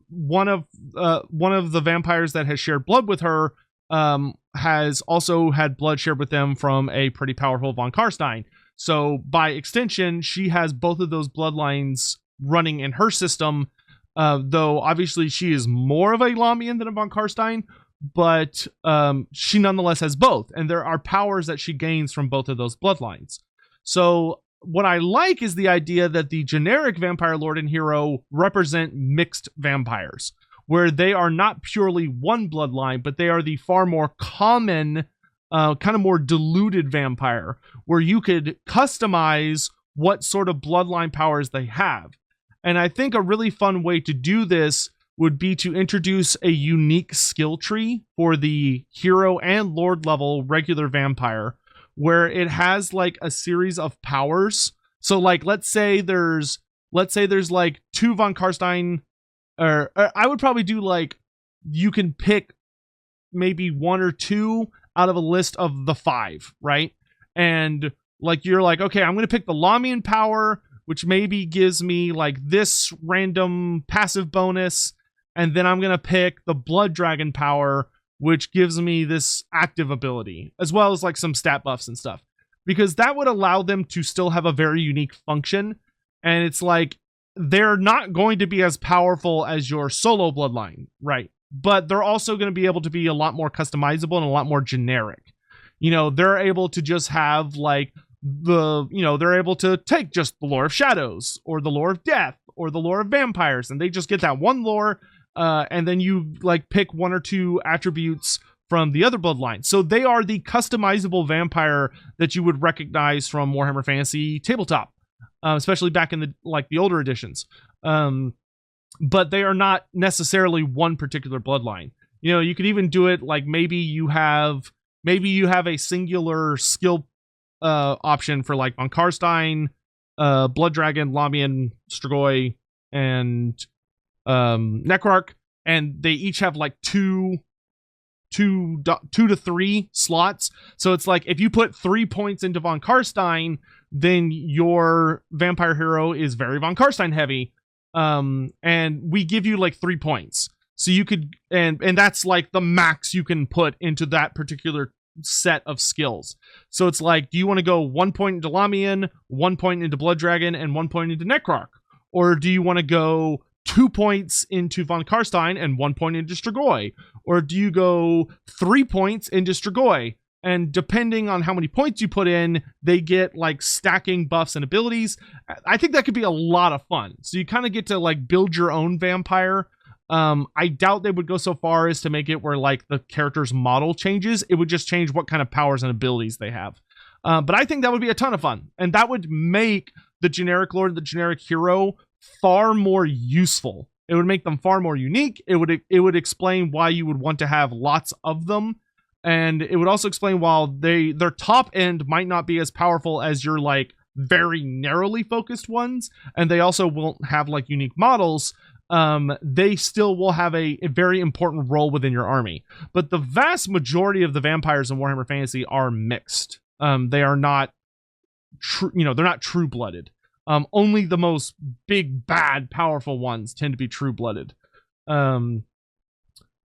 one of the vampires that has shared blood with her has also had blood shared with them from a pretty powerful von Karstein. So by extension, she has both of those bloodlines running in her system, though obviously she is more of a Lamian than a von Karstein, but she nonetheless has both, and there are powers that she gains from both of those bloodlines. So what I like is the idea that the generic Vampire Lord and Hero represent mixed vampires, where they are not purely one bloodline, but they are the far more common, kind of more diluted vampire, where you could customize what sort of bloodline powers they have. And I think a really fun way to do this would be to introduce a unique skill tree for the hero and lord level regular vampire, where it has like a series of powers. So like, let's say there's like two von Karstein, or I would probably do like, you can pick maybe one or two out of a list of the 5, right? And like, you're like, okay, I'm going to pick the Lamian power, which maybe gives me like this random passive bonus. And then I'm going to pick the Blood Dragon power, which gives me this active ability, as well as like some stat buffs and stuff. because that would allow them to still have a very unique function. And it's like, they're not going to be as powerful as your solo bloodline, right? But they're also going to be able to be a lot more customizable and a lot more generic. You know, they're able to just have like they're able to take just the lore of shadows or the lore of death or the lore of vampires, and they just get that one lore, and then you like pick one or two attributes from the other bloodline. So they are the customizable vampire that you would recognize from Warhammer Fantasy Tabletop, especially back in the older editions. But they are not necessarily one particular bloodline. You know, you could even do it like maybe you have a singular skill option for like Von Karstein, Blood Dragon, Lamian, Strigoi, and Necrarch, and they each have like two to three slots. So it's like if you put 3 points into Von Karstein, then your vampire hero is very Von Karstein heavy, and we give you like 3 points. So you could, and that's like the max you can put into that particular set of skills. So it's like, do you want to go 1 point into Lamian, 1 point into Blood Dragon, and 1 point into Necrarch? Or do you want to go 2 points into Von Karstein and 1 point into Strigoi? Or do you go 3 points into Strigoi? And depending on how many points you put in, they get like stacking buffs and abilities. I think that could be a lot of fun. So you kind of get to like build your own vampire. I doubt they would go so far as to make it where like the character's model changes. It would just change what kind of powers and abilities they have. But I think that would be a ton of fun, and that would make the generic lord, the generic hero, far more useful. It would make them far more unique. It would explain why you would want to have lots of them, and it would also explain why their top end might not be as powerful as your like very narrowly focused ones, and they also won't have like unique models. They still will have a very important role within your army. But the vast majority of the vampires in Warhammer Fantasy are mixed. They are not they're not true-blooded. Only the most big, bad, powerful ones tend to be true-blooded.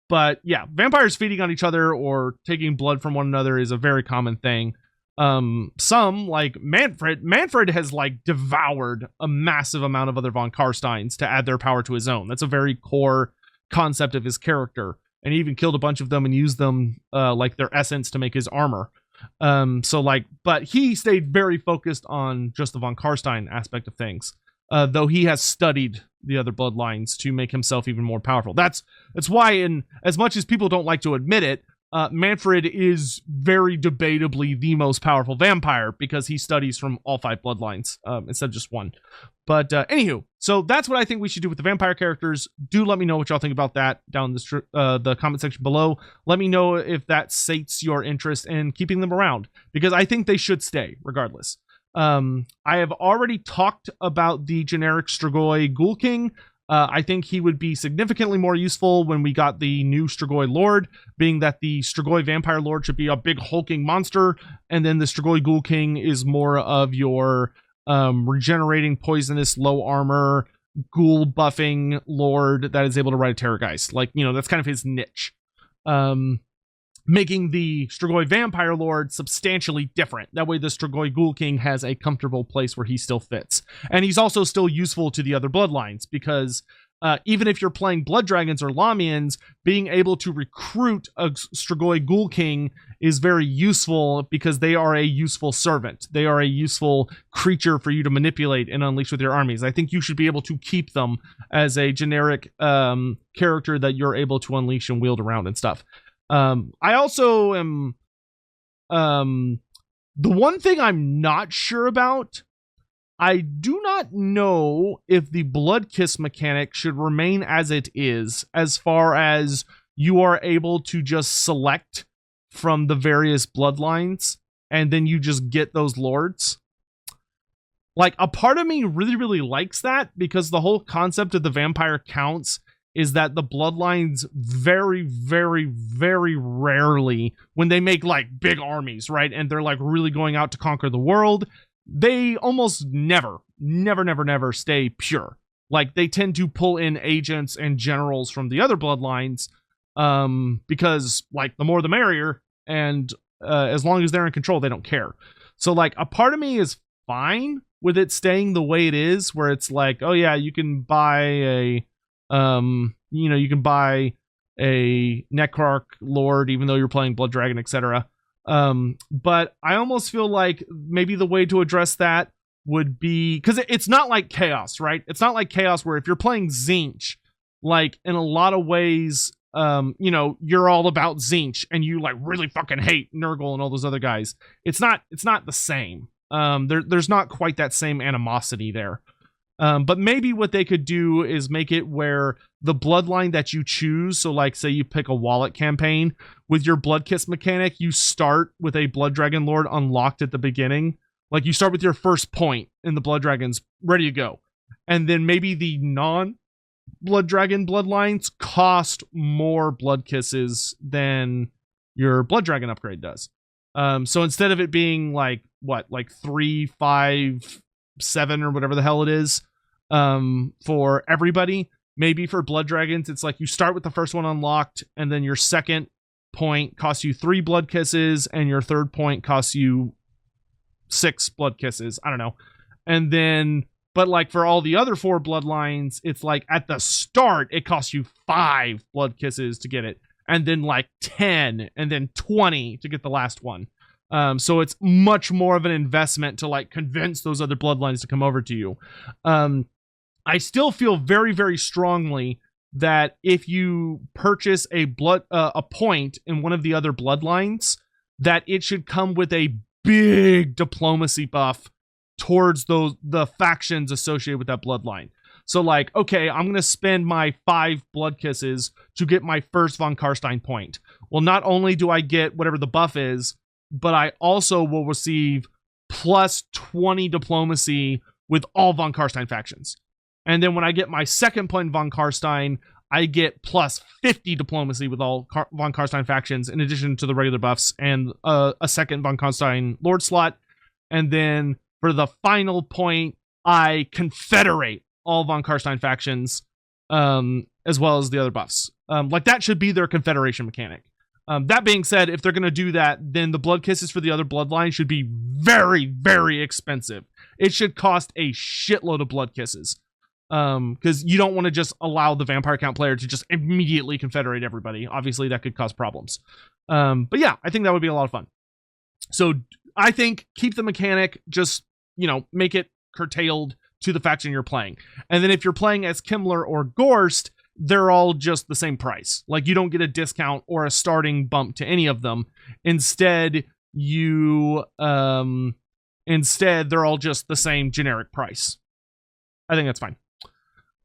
But yeah, vampires feeding on each other or taking blood from one another is a very common thing. Some like Manfred has like devoured a massive amount of other Von Karsteins to add their power to his own. That's a very core concept of his character, and he even killed a bunch of them and used them like their essence to make his armor. But he stayed very focused on just the Von Karstein aspect of things, though he has studied the other bloodlines to make himself even more powerful. That's why, in as much as people don't like to admit it, Manfred is very debatably the most powerful vampire because he studies from all 5 bloodlines instead of just one. But anywho, so that's what I think we should do with the vampire characters. Do let me know what y'all think about that down in the comment section below. Let me know if that sates your interest in keeping them around, because I think they should stay regardless. I have already talked about the generic Strigoi Ghoul King. I think he would be significantly more useful when we got the new Strigoi Lord, being that the Strigoi Vampire Lord should be a big hulking monster, and then the Strigoi Ghoul King is more of your regenerating poisonous, low armor, ghoul buffing lord that is able to ride a Terrorgeist. Like, that's kind of his niche. Making the Strigoi Vampire Lord substantially different. That way the Strigoi Ghoul King has a comfortable place where he still fits. And he's also still useful to the other bloodlines, because even if you're playing Blood Dragons or Lamians, being able to recruit a Strigoi Ghoul King is very useful, because they are a useful servant. They are a useful creature for you to manipulate and unleash with your armies. I think you should be able to keep them as a generic character that you're able to unleash and wield around and stuff. I also am, the one thing I'm not sure about, I do not know if the Blood Kiss mechanic should remain as it is, as far as you are able to just select from the various bloodlines, and then you just get those lords. Like, a part of me really, really likes that, because the whole concept of the vampire counts is that the bloodlines very, very, very rarely, when they make like big armies, right, and they're like really going out to conquer the world, they almost never stay pure. Like, they tend to pull in agents and generals from the other bloodlines, because like the more the merrier, and as long as they're in control, they don't care. So like a part of me is fine with it staying the way it is, where it's like, oh yeah, you can buy a you can buy a Necrarch Lord even though you're playing Blood Dragon, etc. But I almost feel like maybe the way to address that would be, because it's not like Chaos, right? It's not like Chaos where if you're playing Tzeentch, like in a lot of ways, you're all about Tzeentch and you like really fucking hate Nurgle and all those other guys. It's not the same. There's not quite that same animosity there. But maybe what they could do is make it where the bloodline that you choose, so like say you pick a wallet campaign, with your Blood Kiss mechanic, you start with a Blood Dragon Lord unlocked at the beginning. Like you start with your first point in the Blood Dragons ready to go. And then maybe the non-Blood Dragon bloodlines cost more Blood Kisses than your Blood Dragon upgrade does. So instead of it being like 3, 5, 7 or whatever the hell it is, for everybody, maybe for Blood Dragons it's like you start with the first one unlocked, and then your second point costs you 3 Blood Kisses, and your third point costs you 6 Blood Kisses. I don't know. And then, but like for all the other 4 bloodlines, it's like at the start it costs you 5 Blood Kisses to get it, and then like 10, and then 20 to get the last one. So it's much more of an investment to like convince those other bloodlines to come over to you. I still feel very, very strongly that if you purchase a point in one of the other bloodlines, that it should come with a big diplomacy buff towards the factions associated with that bloodline. So like, okay, I'm going to spend my 5 Blood Kisses to get my first von Karstein point. Well, not only do I get whatever the buff is, but I also will receive plus 20 diplomacy with all von Karstein factions. And then when I get my second point von Karstein, I get plus 50 diplomacy with all von Karstein factions, in addition to the regular buffs, and a second von Karstein Lord slot. And then for the final point, I confederate all von Karstein factions, as well as the other buffs. Like that should be their confederation mechanic. That being said, if they're going to do that, then the Blood Kisses for the other bloodline should be very, very expensive. It should cost a shitload of Blood Kisses. Because you don't want to just allow the vampire count player to just immediately confederate everybody. Obviously, that could cause problems. But yeah, I think that would be a lot of fun. So I think keep the mechanic, just, make it curtailed to the faction you're playing. And then if you're playing as Kemmler or Ghorst, they're all just the same price. Like you don't get a discount or a starting bump to any of them. Instead, they're all just the same generic price. I think that's fine.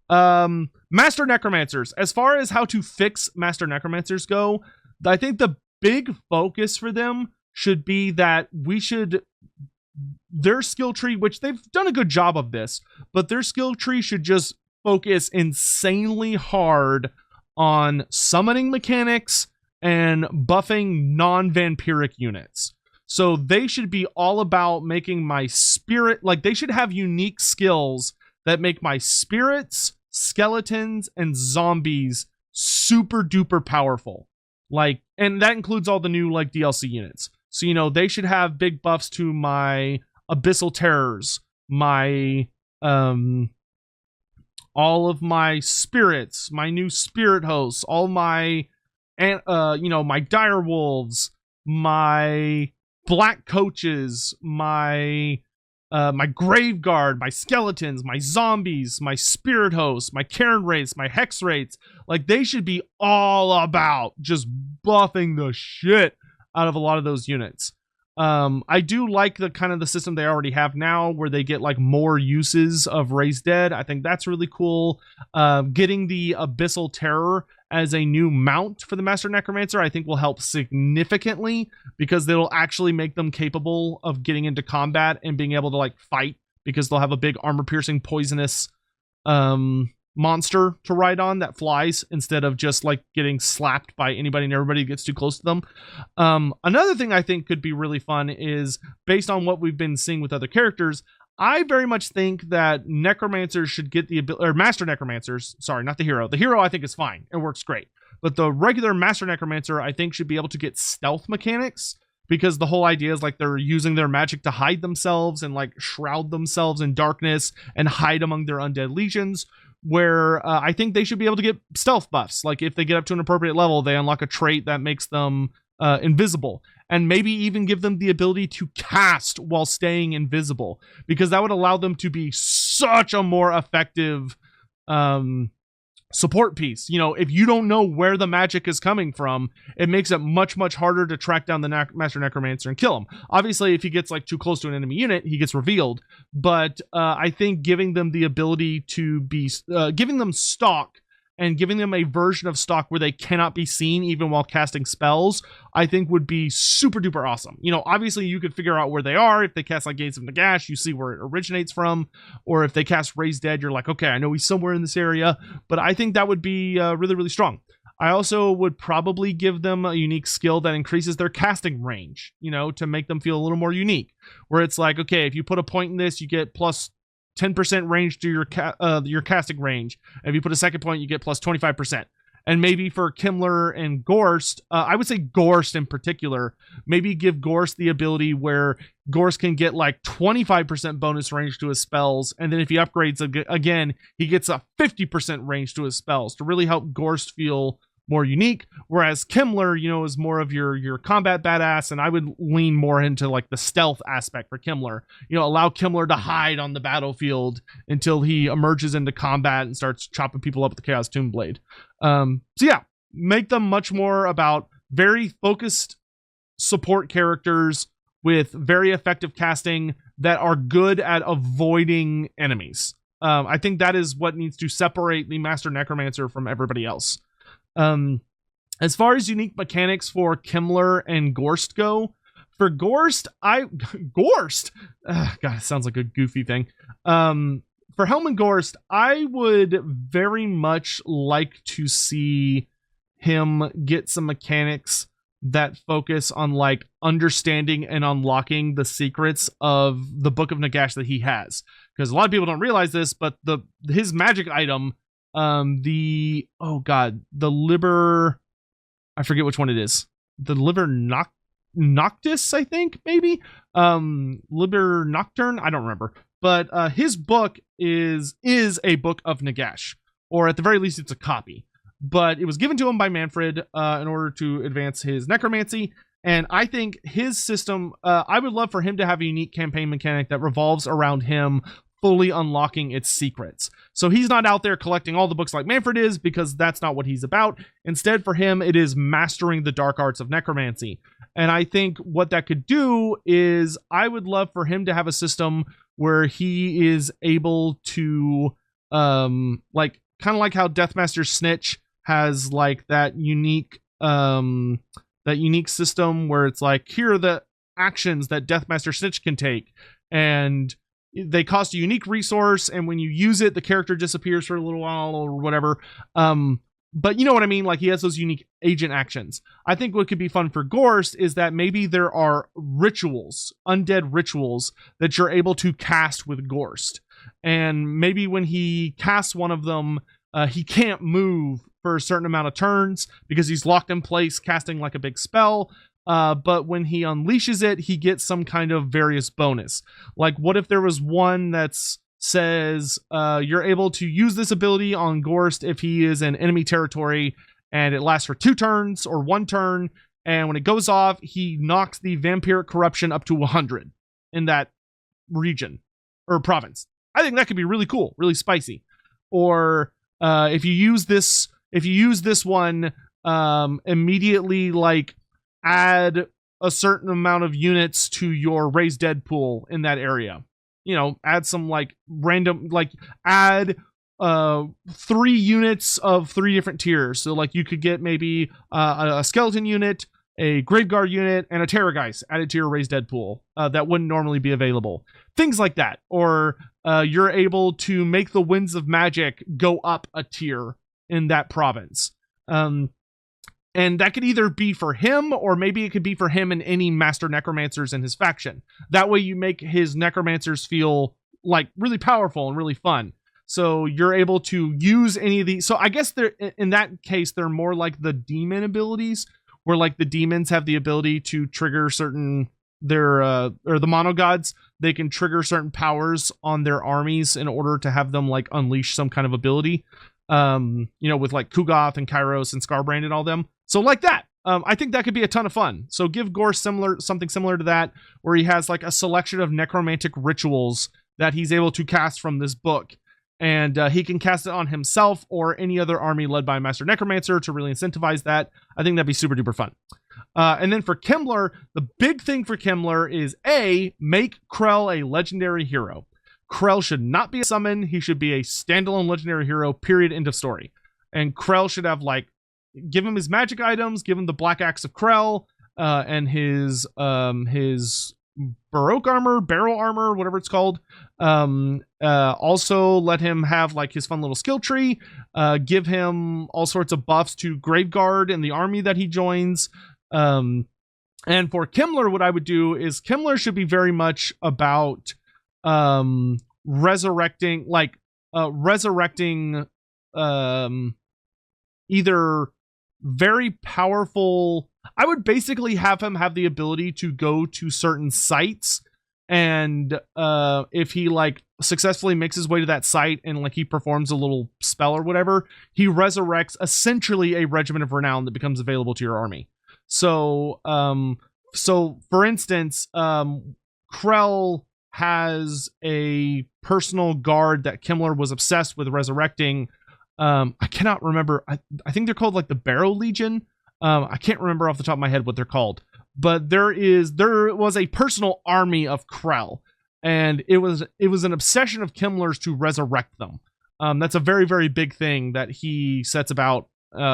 Master Necromancers. As far as how to fix Master Necromancers go, I think the big focus for them should be that their skill tree, which they've done a good job of this, but their skill tree should just focus insanely hard on summoning mechanics and buffing non-vampiric units. So they should be all about making my spirit, like they should have unique skills that make my spirits, skeletons, and zombies super duper powerful. Like, and that includes all the new like DLC units. So, they should have big buffs to my abyssal terrors, my all of my spirits, my new spirit hosts, all my my dire wolves, my black coaches, my grave guard, my skeletons, my zombies, my spirit hosts, my Karen rates, my hex rates. Like they should be all about just buffing the shit out of a lot of those units. I do like the kind of the system they already have now, where they get like more uses of Raised Dead. I think that's really cool. Getting the Abyssal Terror as a new mount for the Master Necromancer, I think will help significantly, because they'll actually make them capable of getting into combat and being able to like fight, because they'll have a big armor-piercing poisonous monster to ride on that flies, instead of just like getting slapped by anybody and everybody gets too close to them. Another thing I think could be really fun is, based on what we've been seeing with other characters, I very much think that Necromancers should get the ability, or Master Necromancers, sorry, not the hero. The hero I think is fine. It works great. But the regular Master Necromancer I think should be able to get stealth mechanics, because the whole idea is like they're using their magic to hide themselves and like shroud themselves in darkness and hide among their undead legions, where I think they should be able to get stealth buffs. Like if they get up to an appropriate level, they unlock a trait that makes them invisible, and maybe even give them the ability to cast while staying invisible, because that would allow them to be such a more effective support piece. You know, if you don't know where the magic is coming from, it makes it much, much harder to track down the Master Necromancer and kill him. Obviously, if he gets like too close to an enemy unit, he gets revealed. But I think giving them the ability to be, giving them stock and giving them a version of stock where they cannot be seen even while casting spells, I think would be super duper awesome. You know, obviously you could figure out where they are. If they cast like Gates of Nagash, you see where it originates from. Or if they cast Raise Dead, you're like, okay, I know he's somewhere in this area. But I think that would be really, really strong. I also would probably give them a unique skill that increases their casting range, you know, to make them feel a little more unique. Where it's like, okay, if you put a point in this, you get plus 10% range to your casting range. And if you put a second point, you get plus 25%. And maybe for Kemmler and Ghorst, I would say Ghorst in particular, maybe give Ghorst the ability where Ghorst can get like 25% bonus range to his spells. And then if he upgrades again, he gets a 50% range to his spells to really help Ghorst feel more unique. Whereas Kemmler, you know, is more of your combat badass, and I would lean more into like the stealth aspect for Kemmler. You know, allow Kemmler to hide on the battlefield until he emerges into combat and starts chopping people up with the Chaos Tomb Blade. So yeah, make them much more about very focused support characters with very effective casting that are good at avoiding enemies. I think that is what needs to separate the Master Necromancer from everybody else. As far as unique mechanics for Kemmler and Ghorst go, for Ghorst, Ghorst, God, it sounds like a goofy thing. For Helm and Ghorst, I would very much like to see him get some mechanics that focus on like understanding and unlocking the secrets of the Book of Nagash that he has. Because a lot of people don't realize this, but his magic item, the Liber, I forget which one it is. The Liber Noctis, I think, maybe. Liber Nocturne, I don't remember. But his book is a Book of Nagash, or at the very least, it's a copy. But it was given to him by Manfred in order to advance his necromancy. And I think his system, I would love for him to have a unique campaign mechanic that revolves around him fully unlocking its secrets. So he's not out there collecting all the books like Manfred is, because that's not what he's about. Instead, for him, it is mastering the dark arts of necromancy. And I think what that could do is I would love for him to have a system where he is able to, like, kind of like how Deathmaster Snitch has like that unique system where it's like, here are the actions that Deathmaster Snitch can take, and they cost a unique resource, and when you use it, the character disappears for a little while or whatever. But you know what I mean? Like, he has those unique agent actions. I think what could be fun for Ghorst is that maybe there are rituals, undead rituals, that you're able to cast with Ghorst. And maybe when he casts one of them, he can't move for a certain amount of turns because he's locked in place casting like a big spell. But when he unleashes it, he gets some kind of various bonus. Like, what if there was one that says you're able to use this ability on Ghorst if he is in enemy territory, and it lasts for 2 turns or 1 turn, and when it goes off, he knocks the vampiric corruption up to 100 in that region or province. I think that could be really cool, really spicy. Or if you use this one, immediately like add a certain amount of units to your Raise Dead pool in that area. You know, add some like random, like add 3 units of 3 different tiers. So like you could get maybe a skeleton unit, a graveguard unit, and a terrorgeist added to your Raise Dead pool that wouldn't normally be available. Things like that. Or you're able to make the Winds of Magic go up a tier in that province. And that could either be for him, or maybe it could be for him and any Master Necromancers in his faction. That way you make his Necromancers feel like really powerful and really fun. So you're able to use any of these. So I guess they're, in that case, they're more like the demon abilities, where like the demons have the ability to trigger certain or the monogods, they can trigger certain powers on their armies in order to have them like unleash some kind of ability. With like Kugoth and Kairos and Scarbrand and all them. So like that. I think that could be a ton of fun. So give Ghorst something similar to that, where he has like a selection of necromantic rituals that he's able to cast from this book. And he can cast it on himself or any other army led by a Master Necromancer to really incentivize that. I think that'd be super duper fun. And then for Kemmler, the big thing for Kemmler is make Krell a legendary hero. Krell should not be a summon. He should be a standalone legendary hero, period, end of story. And Krell should have like, give him his magic items, give him the Black Axe of Krell, and his Baroque armor, barrel armor, whatever it's called. Also let him have like his fun little skill tree, give him all sorts of buffs to Graveguard in the army that he joins. And for Kemmler, what I would do is Kemmler should be very much about resurrecting either very powerful. I would basically have him have the ability to go to certain sites, and if he like successfully makes his way to that site and like he performs a little spell or whatever, he resurrects essentially a regiment of renown that becomes available to your army. So for instance, Krell has a personal guard that Kemmler was obsessed with resurrecting. I cannot remember. I think they're called like the Barrow Legion. I can't remember off the top of my head what they're called, but there was a personal army of Krell, and it was an obsession of Kemmler's to resurrect them. That's a very, very big thing that he sets about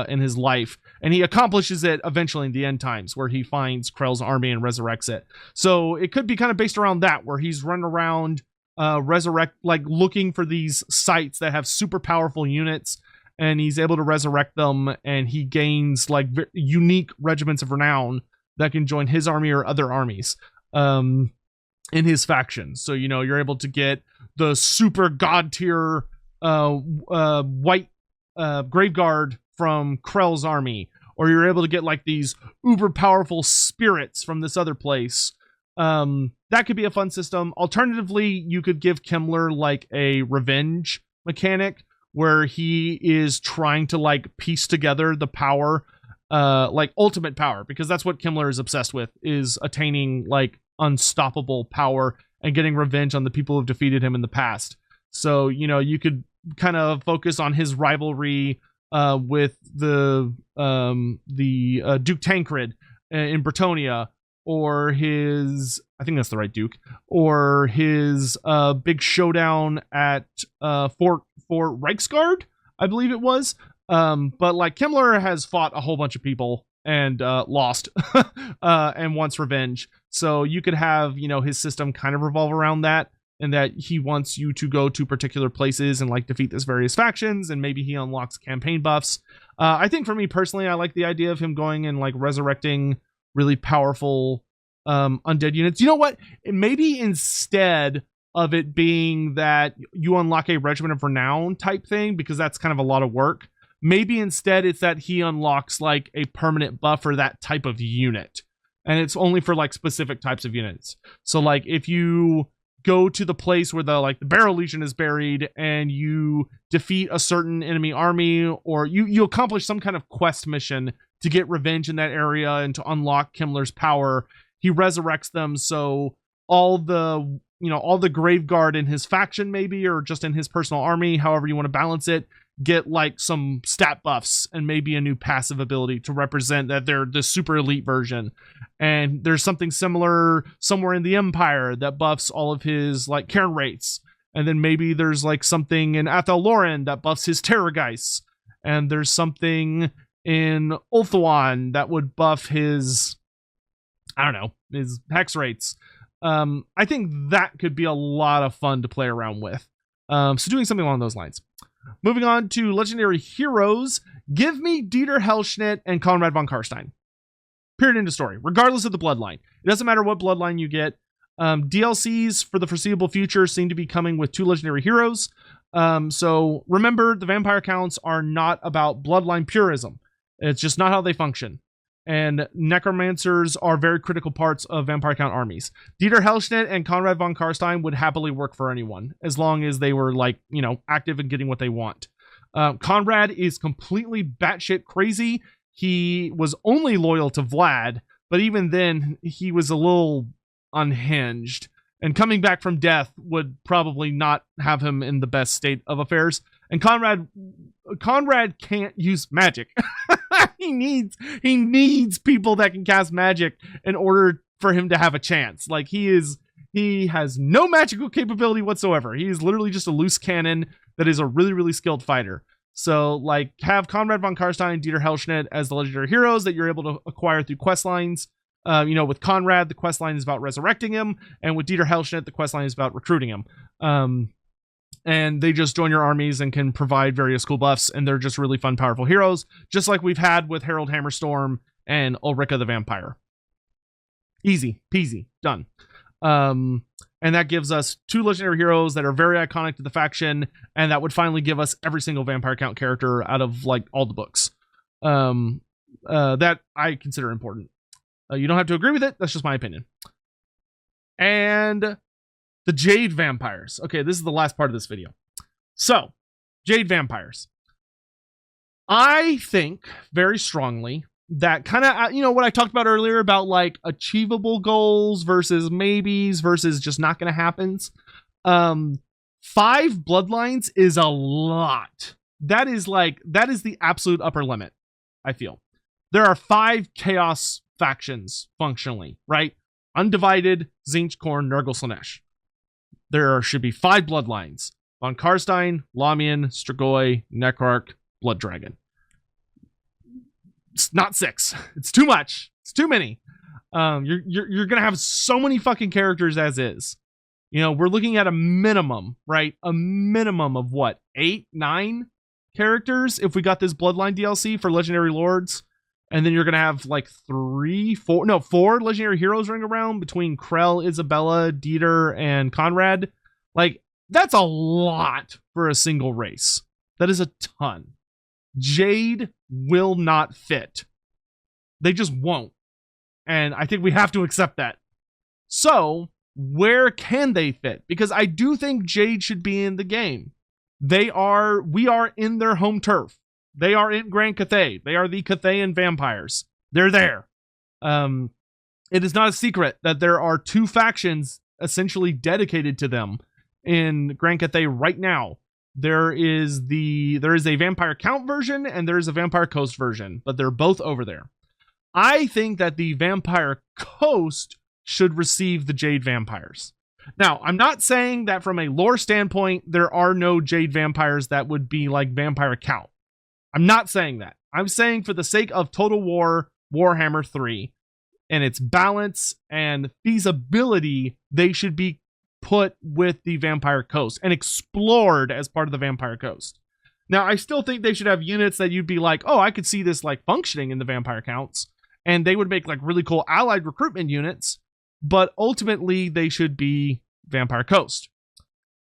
in his life, and he accomplishes it eventually in the end times, where he finds Krell's army and resurrects it. So it could be kind of based around that, where he's running around looking for these sites that have super powerful units, and he's able to resurrect them, and he gains like unique regiments of renown that can join his army or other armies in his faction. So you're able to get the super god tier white Graveguard from Krell's army, or you're able to get like these uber powerful spirits from this other place. That could be a fun system. Alternatively, you could give Kemmler like a revenge mechanic where he is trying to like piece together the power, like ultimate power, because that's what Kemmler is obsessed with, is attaining like unstoppable power and getting revenge on the people who have defeated him in the past. So, you could kind of focus on his rivalry with the Duke Tancred in Bretonnia, or his, I think that's the right Duke, or his big showdown at Fort Reichsgard, I believe it was. But like Kemmler has fought a whole bunch of people and lost and wants revenge. So you could have, his system kind of revolve around that, and that he wants you to go to particular places and like defeat this various factions, and maybe he unlocks campaign buffs. I think for me personally, I like the idea of him going and like resurrecting really powerful undead units. You know what? Maybe instead of it being that you unlock a regiment of renown type thing, because that's kind of a lot of work, maybe instead it's that he unlocks like a permanent buff for that type of unit, and it's only for like specific types of units. So like if you go to the place where the Barrow Legion is buried and you defeat a certain enemy army, or you accomplish some kind of quest mission to get revenge in that area and to unlock Kemmler's power, he resurrects them. So all the Graveguard in his faction, maybe, or just in his personal army, however you want to balance it, get like some stat buffs and maybe a new passive ability to represent that they're the super elite version. And there's something similar somewhere in the Empire that buffs all of his like Cairn rates. And then maybe there's like something in Athel Loren that buffs his Terrorgeists. And there's something in Ulthuan that would buff his, his hex rates. I think that could be a lot of fun to play around with. So doing something along those lines. Moving on to legendary heroes, give me Dieter Hellschnitt and Conrad von Karstein. Period, end of story. Regardless of the bloodline. It doesn't matter what bloodline you get. DLCs for the foreseeable future seem to be coming with 2 legendary heroes. So remember, the vampire counts are not about bloodline purism. It's just not how they function. and necromancers are very critical parts of Vampire Count armies. Dieter Hellschnitt and Konrad von Karstein would happily work for anyone, as long as they were, like, you know, active and getting what they want. Konrad is completely batshit crazy. He was only loyal to Vlad, but even then, he was a little unhinged. And coming back from death would probably not have him in the best state of affairs. And Konrad can't use magic. he needs people that can cast magic in order for him to have a chance. Like, he has no magical capability whatsoever. He is literally just a loose cannon that is a really, really skilled fighter. So, like, have Konrad von Karstein and Dieter Hellschnitt as the legendary heroes that you're able to acquire through quest lines. You know, with Konrad, the quest line is about resurrecting him, and with Dieter Hellschnitt, the quest line is about recruiting him. And they just join your armies and can provide various cool buffs, and they're just really fun, powerful heroes, just like we've had with Harold Hammerstorm and Ulrika the Vampire. Easy peasy, done. And that gives us 2 legendary heroes that are very iconic to the faction, and that would finally give us every single Vampire Count character out of, like, all the books. That I consider important. You don't have to agree with it. That's just my opinion. And the Jade Vampires. Okay, this is the last part of this video. So, Jade Vampires. I think very strongly that kind of, you know, what I talked about earlier about, like, achievable goals versus maybes versus just not going to happen. 5 bloodlines is a lot. That is the absolute upper limit, I feel. There are 5 chaos factions functionally, right? Undivided, Tzeentch, Khorne, Nurgle, Slaanesh. There should be 5 bloodlines: von Karstein, Lamian, Strigoi, Necrarch, Blood Dragon. It's not 6. It's too much. It's too many. You're gonna have so many fucking characters as is. You know, we're looking at a minimum, right? A minimum of what, 8, 9 characters if we got this Bloodline DLC for Legendary Lords. And then you're going to have like 4 legendary heroes running around between Krell, Isabella, Dieter, and Konrad. Like, that's a lot for a single race. That is a ton. Jade will not fit. They just won't. And I think we have to accept that. So, where can they fit? Because I do think Jade should be in the game. We are in their home turf. They are in Grand Cathay. They are the Cathayan vampires. They're there. It is not a secret that there are 2 factions essentially dedicated to them in Grand Cathay right now. There is a Vampire Count version and there is a Vampire Coast version, but they're both over there. I think that the Vampire Coast should receive the Jade Vampires. Now, I'm not saying that from a lore standpoint, there are no Jade Vampires that would be like Vampire Count. I'm not saying that. I'm saying for the sake of Total War Warhammer 3 and its balance and feasibility, they should be put with the Vampire Coast and explored as part of the Vampire Coast. Now, I still think they should have units that you'd be like, oh, I could see this like functioning in the Vampire Counts, and they would make like really cool allied recruitment units, but ultimately they should be Vampire Coast.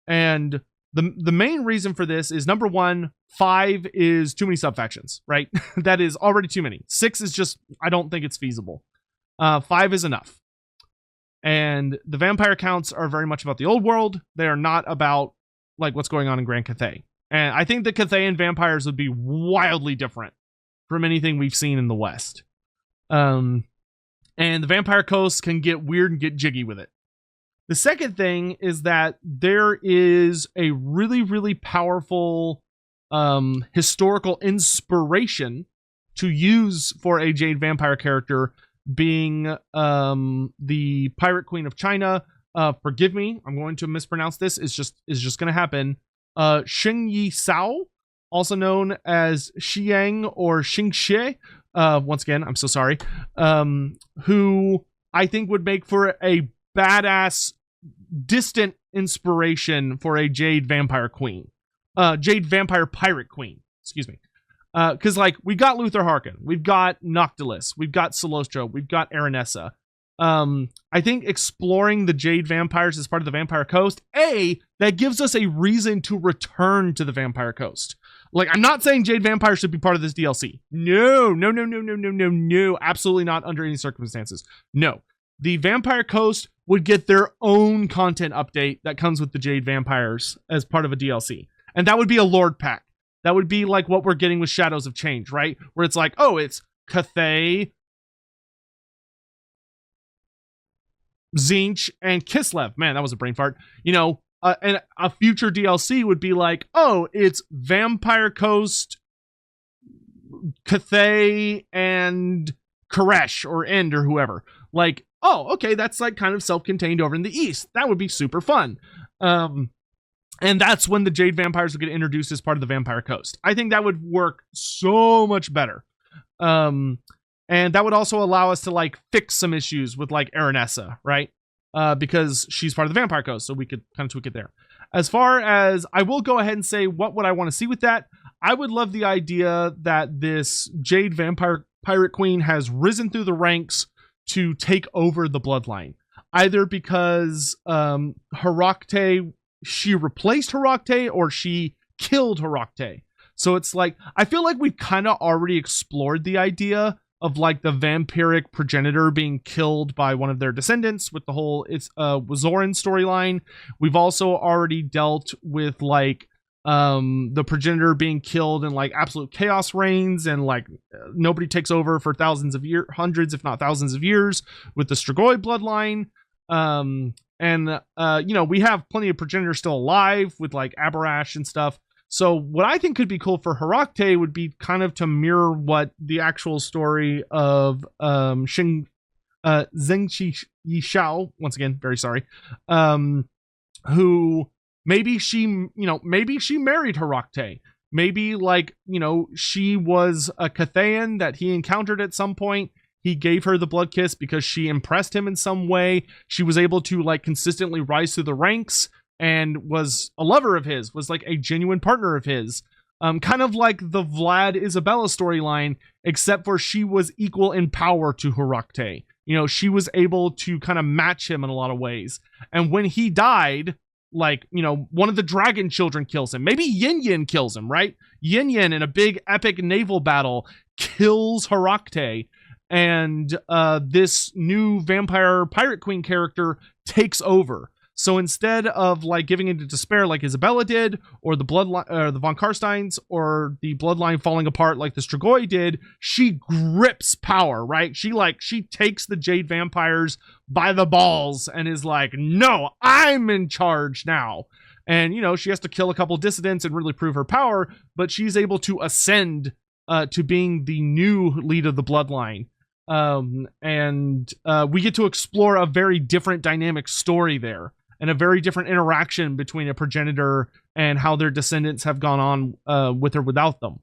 And the main reason for this is, number 1, 5 is too many subfactions, right? That is already too many. 6 is just, I don't think it's feasible. 5 is enough. And the Vampire Counts are very much about the old world. They are not about like what's going on in Grand Cathay. And I think the Cathayan vampires would be wildly different from anything we've seen in the West. And the Vampire Coast can get weird and get jiggy with it. The second thing is that there is a really, really powerful historical inspiration to use for a Jade Vampire character, being the Pirate Queen of China. Forgive me, I'm going to mispronounce this. It's just going to happen. Xing Yi Sao, also known as Xiang or Xingxie. Once again, I'm so sorry. Who I think would make for a badass, distant inspiration for a Jade Vampire Queen. Jade Vampire Pirate Queen, excuse me. Because, like, we got Luther Harkin, we've got Noctilus, we've got Solostro, we've got Aranessa. I think exploring the Jade Vampires as part of the Vampire Coast, that gives us a reason to return to the Vampire Coast. Like, I'm not saying Jade Vampire should be part of this DLC. No, no, no, no, no, no, no, no. Absolutely not under any circumstances. No. The Vampire Coast would get their own content update that comes with the Jade Vampires as part of a DLC. And that would be a Lord pack. That would be like what we're getting with Shadows of Change, right? Where it's like, oh, it's Cathay, Zinch, and Kislev. Man, that was a brain fart. You know, and a future DLC would be like, oh, it's Vampire Coast, Cathay, and Koresh or End or whoever. Like, oh, okay, that's like kind of self-contained over in the East. That would be super fun. And that's when the Jade Vampires would get introduced as part of the Vampire Coast. I think that would work so much better. And that would also allow us to like fix some issues with like Aranessa, right? Because she's part of the Vampire Coast, so we could kind of tweak it there. As far as, I will go ahead and say, what would I want to see with that? I would love the idea that this Jade Vampire Pirate Queen has risen through the ranks to take over the bloodline. Either because Herakte, she replaced Herakte, or she killed Herakte. So it's like, I feel like we've kind of already explored the idea of like the vampiric progenitor being killed by one of their descendants with the whole Wazoran storyline. We've also already dealt with like the progenitor being killed and like absolute chaos reigns and like nobody takes over for thousands of years, hundreds if not thousands of years with the Strigoi bloodline. You know, we have plenty of progenitors still alive with like Abarash and stuff. So what I think could be cool for Herakte would be kind of to mirror what the actual story of Zheng Yishao, once again, very sorry, who maybe she married Herakte. Maybe like, you know, she was a Cathayan that he encountered at some point. He gave her the blood kiss because she impressed him in some way. She was able to like consistently rise through the ranks and was a lover of his, was like a genuine partner of his. Kind of like the Vlad Isabella storyline, except for she was equal in power to Herakte. You know, she was able to kind of match him in a lot of ways. And when he died, like, you know, one of the dragon children kills him. Maybe Yin Yin kills him, right? Yin Yin in a big epic naval battle kills Herakte. And this new vampire pirate queen character takes over. So instead of like giving into despair like Isabella did, or the bloodline, or the von Karsteins, or the bloodline falling apart like the Strigoi did, she grips power, right? She takes the Jade Vampires by the balls and is like, no, I'm in charge now. And, you know, she has to kill a couple dissidents and really prove her power, but she's able to ascend to being the new lead of the bloodline. We get to explore a very different dynamic story there, and a very different interaction between a progenitor and how their descendants have gone on with or without them.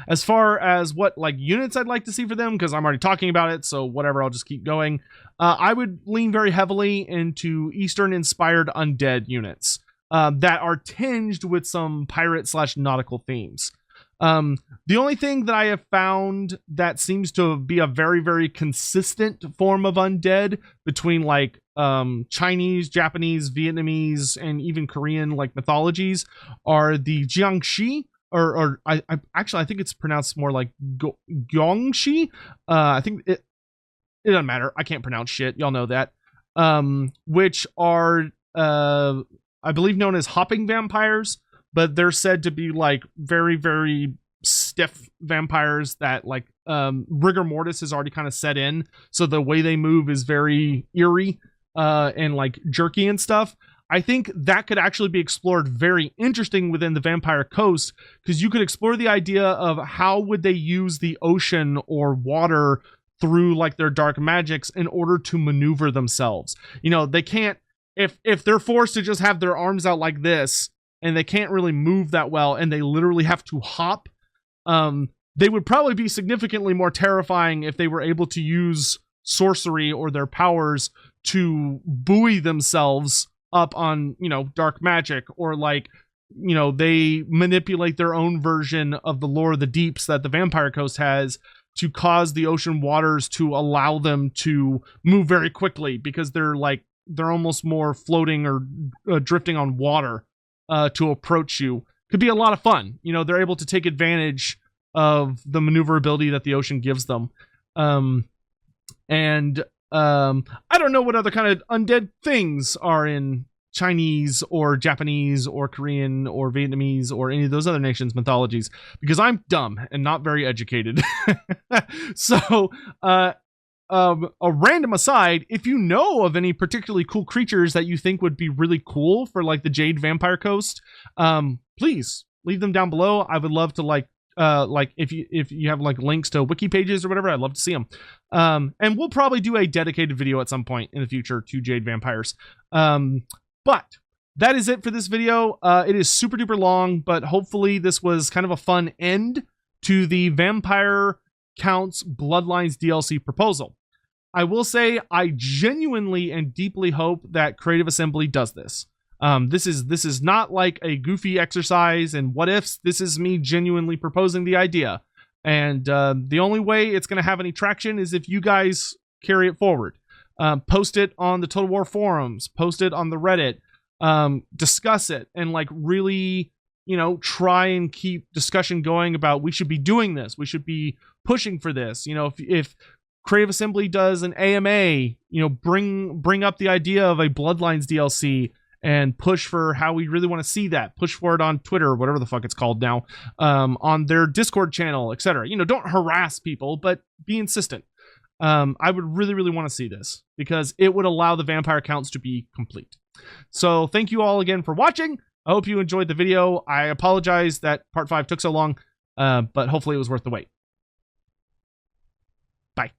As far as what like units I'd like to see for them, because I'm already talking about it, so whatever, I'll just keep going. I would lean very heavily into Eastern-inspired undead units that are tinged with some pirate/nautical themes. The only thing that I have found that seems to be a very, very consistent form of undead between like Chinese, Japanese, Vietnamese, and even Korean like mythologies are the Jiangshi, or I think it's pronounced more like Gyeongshi. I think it doesn't matter. I can't pronounce shit. Y'all know that. Which are I believe known as hopping vampires. But they're said to be like very, very stiff vampires that like rigor mortis has already kind of set in. So the way they move is very eerie and like jerky and stuff. I think that could actually be explored very interesting within the Vampire Coast, because you could explore the idea of how would they use the ocean or water through like their dark magics in order to maneuver themselves. You know, they can't, if they're forced to just have their arms out like this, and they can't really move that well, and they literally have to hop, they would probably be significantly more terrifying if they were able to use sorcery or their powers to buoy themselves up on, you know, dark magic, or like, you know, they manipulate their own version of the lore of the deeps that the Vampire Coast has to cause the ocean waters to allow them to move very quickly, because they're almost more floating or drifting on water to approach you. could be a lot of fun. You know, they're able to take advantage of the maneuverability that the ocean gives them. I don't know what other kind of undead things are in Chinese or Japanese or Korean or Vietnamese or any of those other nations' mythologies, because I'm dumb and not very educated. So, a random aside, if you know of any particularly cool creatures that you think would be really cool for like the Jade Vampire Coast, please leave them down below. I would love to like if you have like links to wiki pages or whatever, I'd love to see them. And we'll probably do a dedicated video at some point in the future to Jade Vampires. But that is it for this video. It is super duper long, but hopefully this was kind of a fun end to the Vampire Counts Bloodlines DLC proposal. I will say I genuinely and deeply hope that Creative Assembly does this. This is not like a goofy exercise and what ifs. This is me genuinely proposing the idea. And the only way it's going to have any traction is if you guys carry it forward. Post it on the Total War forums, post it on the Reddit, discuss it, and like really, you know, try and keep discussion going about we should be doing this. We should be pushing for this. You know, if Creative Assembly does an AMA, you know, bring up the idea of a Bloodlines DLC and push for how we really want to see that. Push for it on Twitter, whatever the fuck it's called now, on their Discord channel, etc. You know, don't harass people, but be insistent. I would really, really want to see this because it would allow the vampire counts to be complete. So thank you all again for watching. I hope you enjoyed the video. I apologize that part 5 took so long, but hopefully it was worth the wait. Bye.